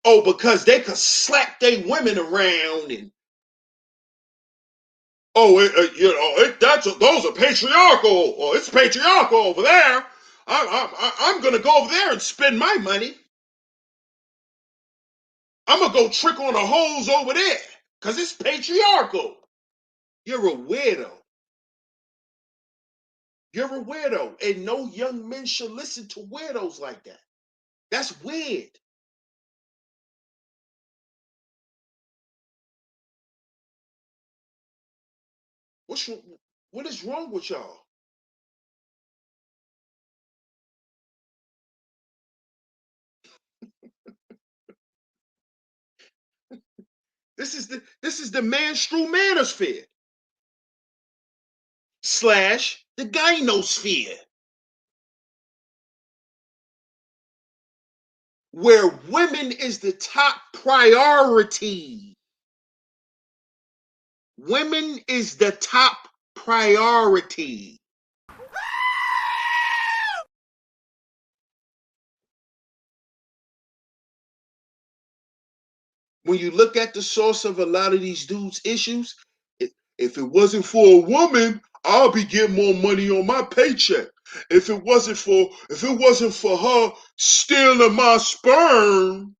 oh, because they could slap their women around and those are patriarchal. Or it's patriarchal over there. I'm gonna go over there and spend my money. I'm gonna go trick on the hoes over there because it's patriarchal. You're a weirdo. You're a weirdo. And no young men should listen to weirdos like that. That's weird. What is wrong with y'all? This is the Manstrual Manosphere / the Gynosphere, where women is the top priority. Women is the top priority. When you look at the source of a lot of these dudes' issues, if it wasn't for a woman, I'll be getting more money on my paycheck. If it wasn't for her stealing my sperm,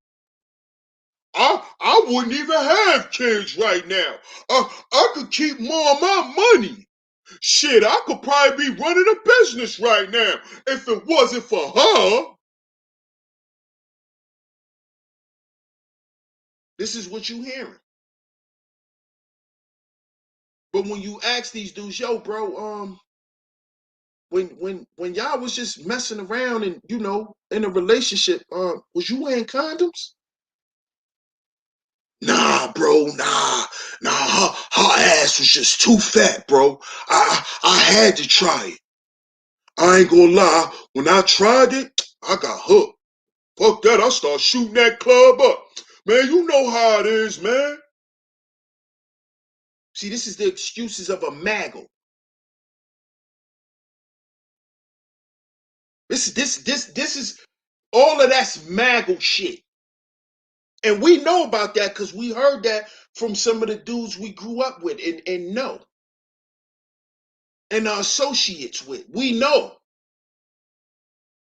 I wouldn't even have kids right now. I could keep more of my money. Shit, I could probably be running a business right now if it wasn't for her. This is what you hearing. But when you ask these dudes, yo, bro, when y'all was just messing around and in a relationship, was you wearing condoms? Nah, bro, nah. Her ass was just too fat, bro. I had to try it. I ain't gonna lie, when I tried it, I got hooked. Fuck that, I start shooting that club up. Man, you know how it is, man. See, this is the excuses of a maggle. This is all of that's maggle shit. And we know about that because we heard that from some of the dudes we grew up with and know. And our associates with. We know.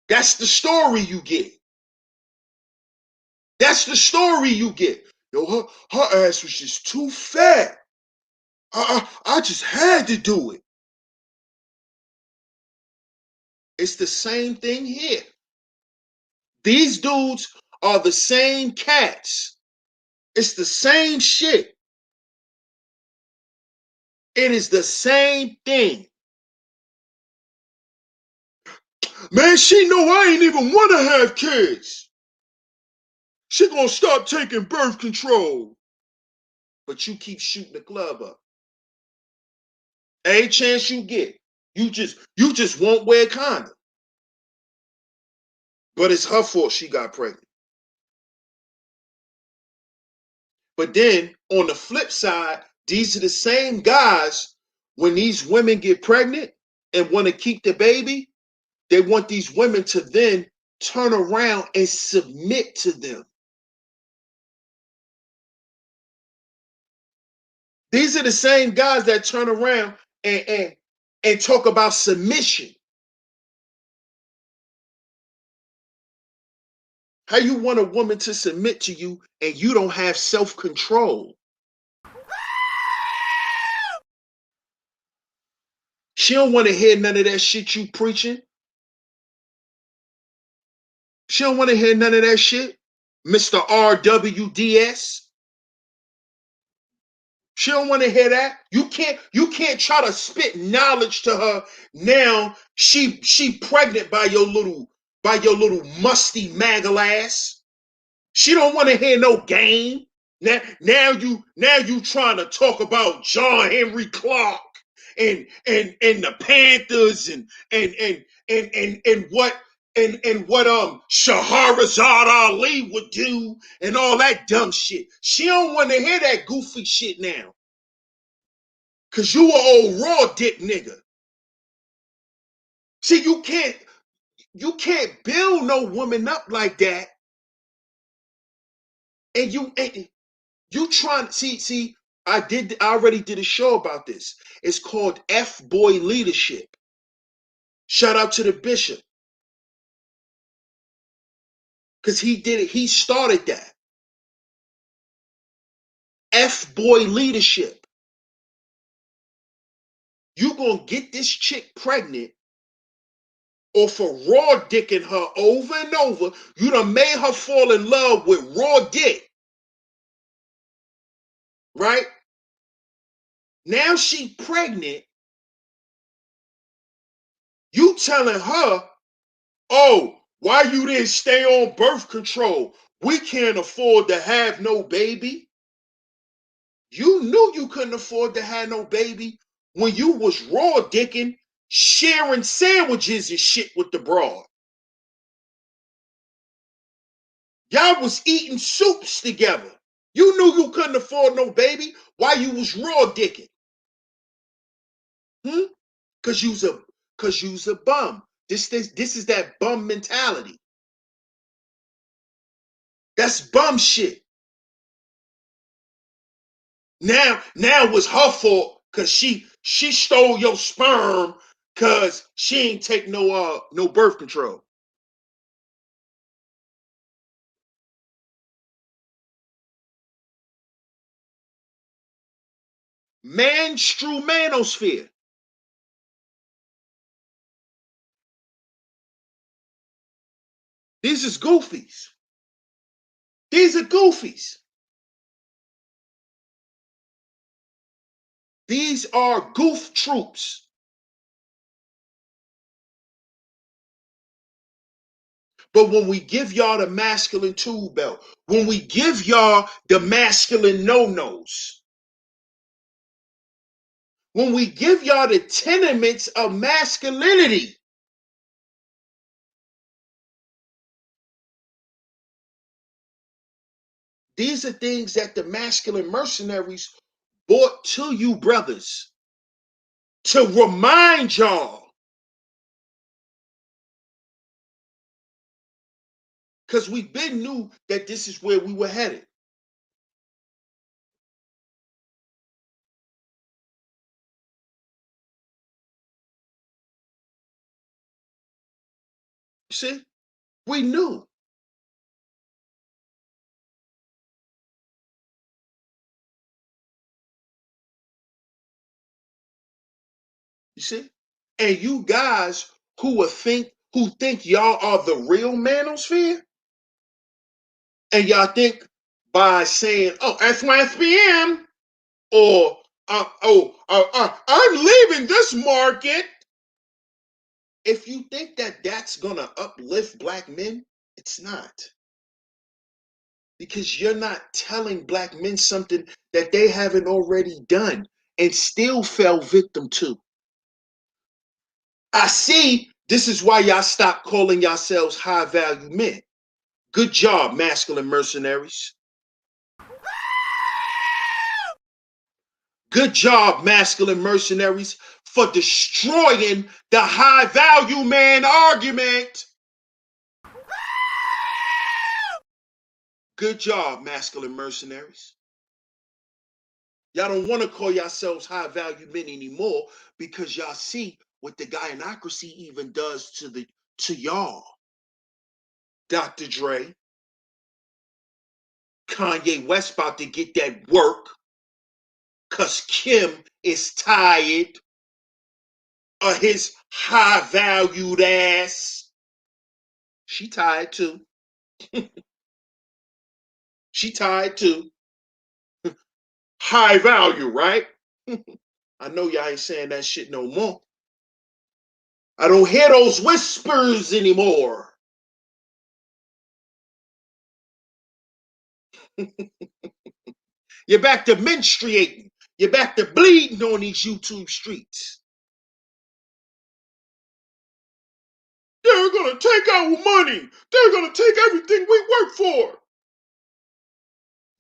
That's the story you get. That's the story you get. Yo, her ass was just too fat. I just had to do it. It's the same thing here. These dudes are the same cats. It's the same shit. It is the same thing. Man, she know I ain't even want to have kids. She gonna stop taking birth control. But you keep shooting the club up. Any chance you get, you just won't wear a condom. But it's her fault she got pregnant. But then on the flip side, these are the same guys, when these women get pregnant and want to keep the baby, they want these women to then turn around and submit to them. These are the same guys that turn around and talk about submission. How you want a woman to submit to you and you don't have self-control? She don't want to hear none of that shit you preaching. She don't want to hear none of that shit, Mr. RWDS. She don't want to hear that. You can't try to spit knowledge to her now. She pregnant by your little musty maggle ass. She don't want to hear no game. Now you trying to talk about John Henry Clark and the Panthers and what Shahrazad Ali would do and all that dumb shit. She don't want to hear that goofy shit now. Cause you a old raw dick nigga. See, you can't build no woman up like that. And you trying to see, I already did a show about this. It's called F-Boy Leadership. Shout out to the bishop. Because he did it, he started that. F-Boy Leadership. You gonna get this chick pregnant or for raw dicking her over and over. You done made her fall in love with raw dick. Right? Now she pregnant. You telling her, oh, why you didn't stay on birth control? We can't afford to have no baby. You knew you couldn't afford to have no baby when you was raw dicking, sharing sandwiches and shit with the broad. Y'all was eating soups together. You knew you couldn't afford no baby while you was raw dicking. Cause you's a bum. This is that bum mentality. That's bum shit. Now it was her fault because she stole your sperm because she ain't take no birth control. Manstrual Manosphere. These is goofies. These are goofies. These are goof troops. But when we give y'all the masculine tool belt, when we give y'all the masculine no-nos, when we give y'all the tenements of masculinity, these are things that the masculine mercenaries brought to you, brothers, to remind y'all. Because we been knew that this is where we were headed. See? We knew. You see? And you guys who think y'all are the real Manosphere, and y'all think by saying, oh, FYFBM, or I'm leaving this market. If you think that that's gonna uplift black men, it's not. Because you're not telling black men something that they haven't already done and still fell victim to. I see. This is why y'all stop calling yourselves high value men. Good job, masculine mercenaries. Good job, masculine mercenaries, for destroying the high value man argument. Good job, masculine mercenaries. Y'all don't want to call yourselves high value men anymore because y'all see what the gynocracy even does to y'all. Dr. Dre, Kanye West about to get that work because Kim is tired of his high valued ass. She tired too. She tired too. High value, right? I know y'all ain't saying that shit no more. I don't hear those whispers anymore. You're back to menstruating. You're back to bleeding on these YouTube streets. They're gonna take our money. They're gonna take everything we work for.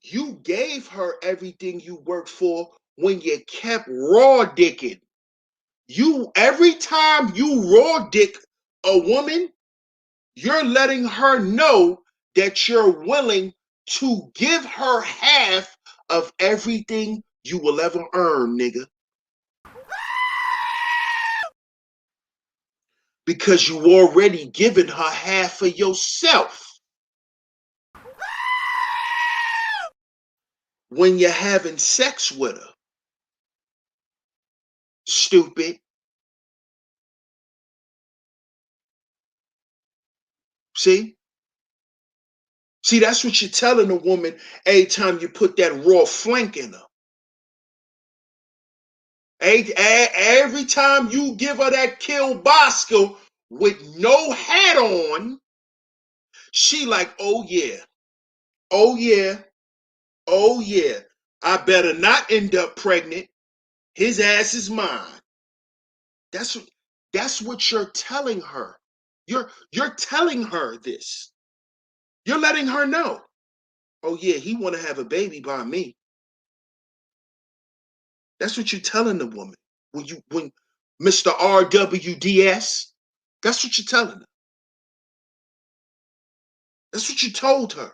You gave her everything you worked for when you kept raw dicking. Every time you raw dick a woman, you're letting her know that you're willing to give her half of everything you will ever earn, nigga. Because you already given her half of yourself. When you're having sex with her. Stupid. See? See, that's what you're telling a woman every time you put that raw flank in her. Every time you give her that kielbasa with no hat on, she like, oh yeah, oh yeah, oh yeah. I better not end up pregnant. His ass is mine. That's what you're telling her. You're telling her this. You're letting her know. Oh yeah, he want to have a baby by me. That's what you're telling the woman. When Mr. RWDS, that's what you're telling her. That's what you told her.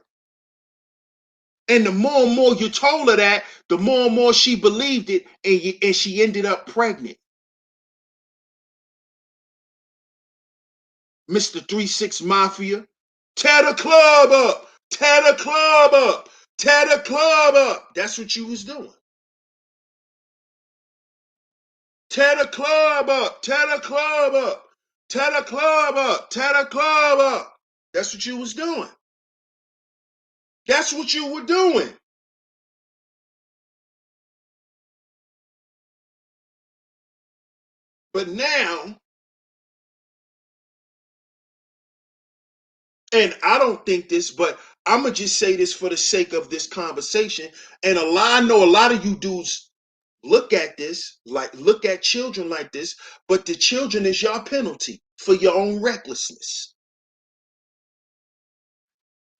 And the more and more you told her that, the more and more she believed it, and she ended up pregnant. Mr. 3-6 Mafia, tear the club up, tear the club up, tear the club up. That's what you was doing. Tear the club up, tear the club up, tear the club up, tear the club up. That's what you was doing. That's what you were doing. But now, and I don't think this, but I'm going to just say this for the sake of this conversation. And I know a lot of you dudes look at this, look at children like this, but the children is your penalty for your own recklessness.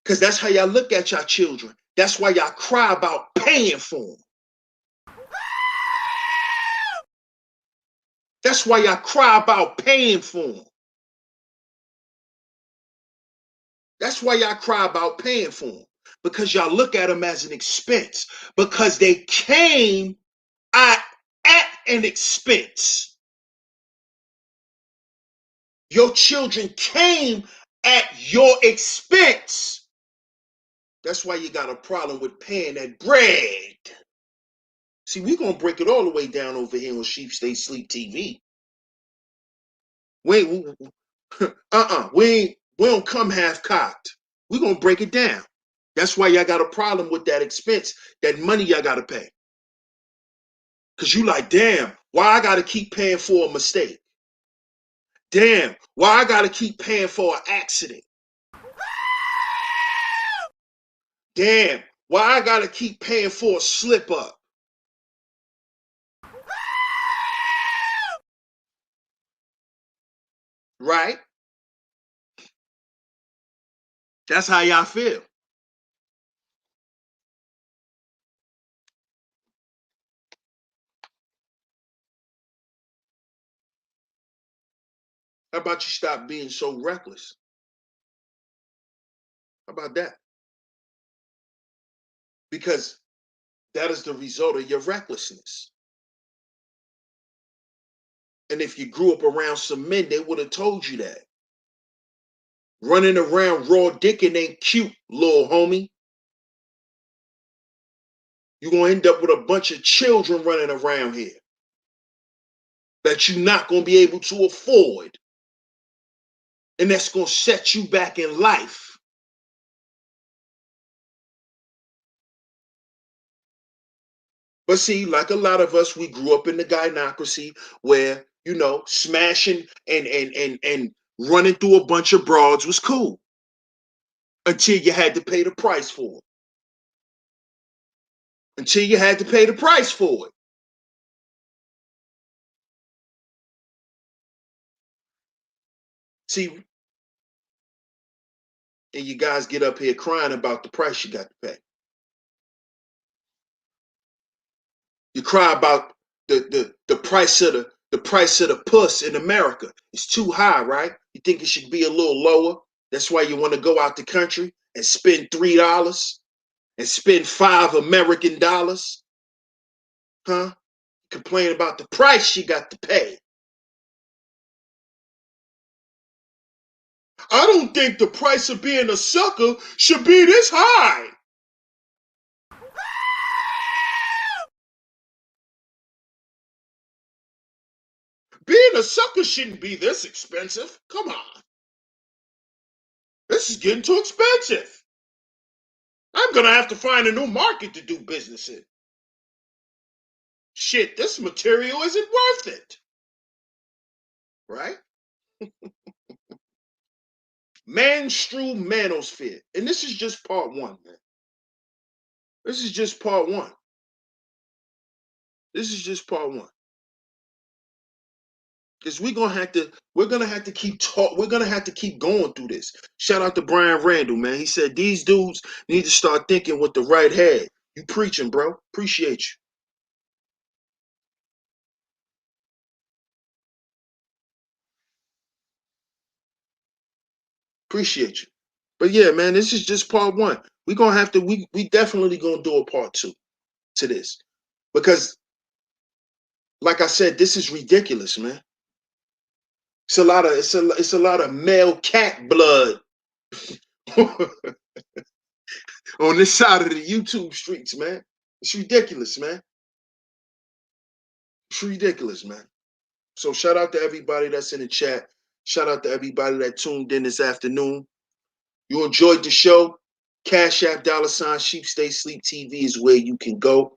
Because that's how y'all look at y'all children. That's why y'all cry about paying for them. That's why y'all cry about paying for them. That's why y'all cry about paying for them. Because y'all look at them as an expense. Because they came at an expense. Your children came at your expense. That's why you got a problem with paying that bread. See, we're going to break it all the way down over here on Sheep Stay Sleep TV. We don't come half-cocked. We're going to break it down. That's why y'all got a problem with that expense, that money y'all got to pay. Because you like, damn, why I got to keep paying for a mistake? Damn, why I got to keep paying for an accident? Damn, why I got to keep paying for a slip-up? Right? That's how y'all feel. How about you stop being so reckless? How about that? Because that is the result of your recklessness. And if you grew up around some men, they would have told you that. Running around raw dicking ain't cute, little homie. You're going to end up with a bunch of children running around here that you're not going to be able to afford. And that's going to set you back in life. But see, like a lot of us, we grew up in the gynocracy where, smashing and running through a bunch of broads was cool. Until you had to pay the price for it. Until you had to pay the price for it. See, and you guys get up here crying about the price you got to pay. You cry about the price of the puss in America. It's too high, right? You think it should be a little lower. That's why you want to go out the country and spend $3 and spend $5 American. Huh? Complain about the price you got to pay. I don't think the price of being a sucker should be this high. Being a sucker shouldn't be this expensive. Come on. This is getting too expensive. I'm going to have to find a new market to do business in. shit, this material isn't worth it. Right? Manstrual Manosphere. And this is just part one, man. This is just part one. This is just part one. Because we're gonna have to keep going through this. Shout out to Brian Randall, man. He said these dudes need to start thinking with the right head. You preaching, bro. Appreciate you. Appreciate you. But yeah, man, this is just part one. We're gonna have to, we definitely gonna do a part two to this. Because like I said, this is ridiculous, man. It's a lot of male cat blood on this side of the YouTube streets, man. It's ridiculous, man. It's ridiculous, man. So shout out to everybody that's in the chat. Shout out to everybody that tuned in this afternoon. You enjoyed the show? Cash App $SheepStaySleepTV is where you can go.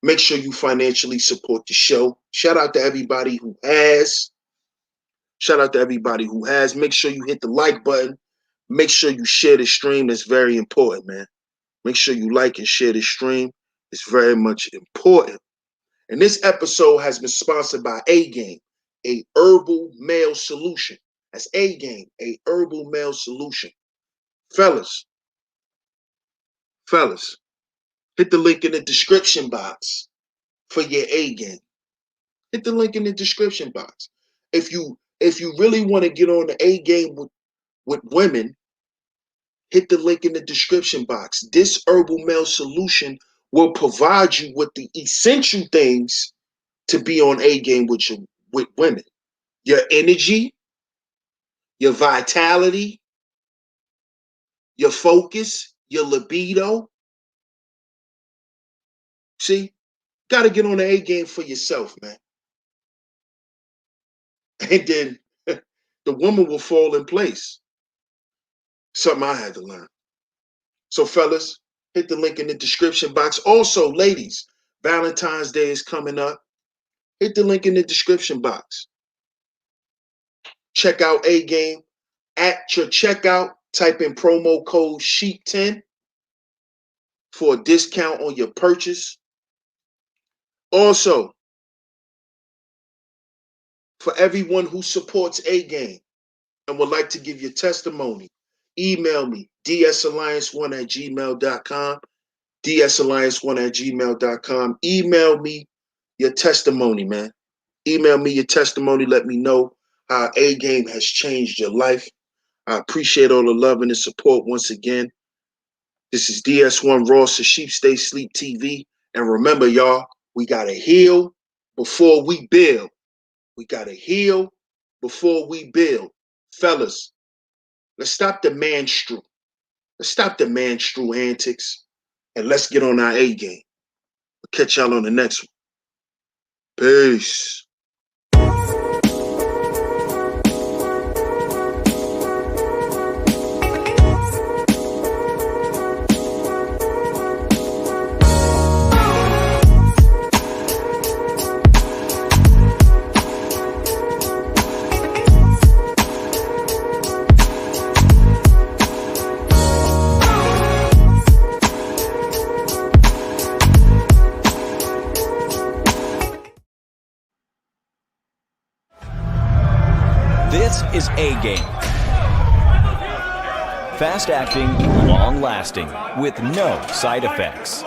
Make sure you financially support the show. Shout out to everybody who has. Shout out to everybody who has. Make sure you hit the like button. Make sure you share the stream. That's very important, man. Make sure you like and share the stream. It's very much important. And this episode has been sponsored by A-Game, a herbal male solution. That's A-Game, a herbal male solution. Fellas, hit the link in the description box for your A-Game. Hit the link in the description box. If you really want to get on the A-Game with women, hit the link in the description box. This herbal male solution will provide you with the essential things to be on A-Game with women. Your energy, your vitality, your focus, your libido. See, got to get on the A-Game for yourself, man. And then the woman will fall in place. Something I had to learn. So fellas, hit the link in the description box. Also, ladies, Valentine's Day is coming up. Hit the link in the description box. Check out A-Game. At your checkout, type in promo code SHEEP10 for a discount on your purchase. Also, for everyone who supports A-Game and would like to give your testimony, email me, dsalliance1@gmail.com, dsalliance1@gmail.com. Email me your testimony, man. Email me your testimony. Let me know how A-Game has changed your life. I appreciate all the love and the support once again. This is DS1 Ross of Sheep Stay Sleep TV. And remember, y'all, we got to heal before we build. We got to heal before we build. Fellas, let's stop the Manstrual. Let's stop the Manstrual antics. And let's get on our A-Game. I'll catch y'all on the next one. Peace. This is A-Game. Fast acting, long lasting, with no side effects.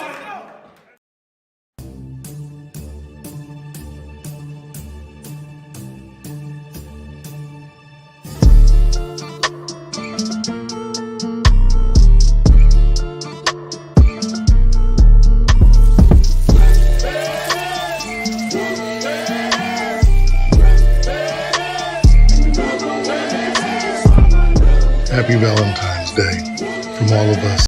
Happy Valentine's Day from all of us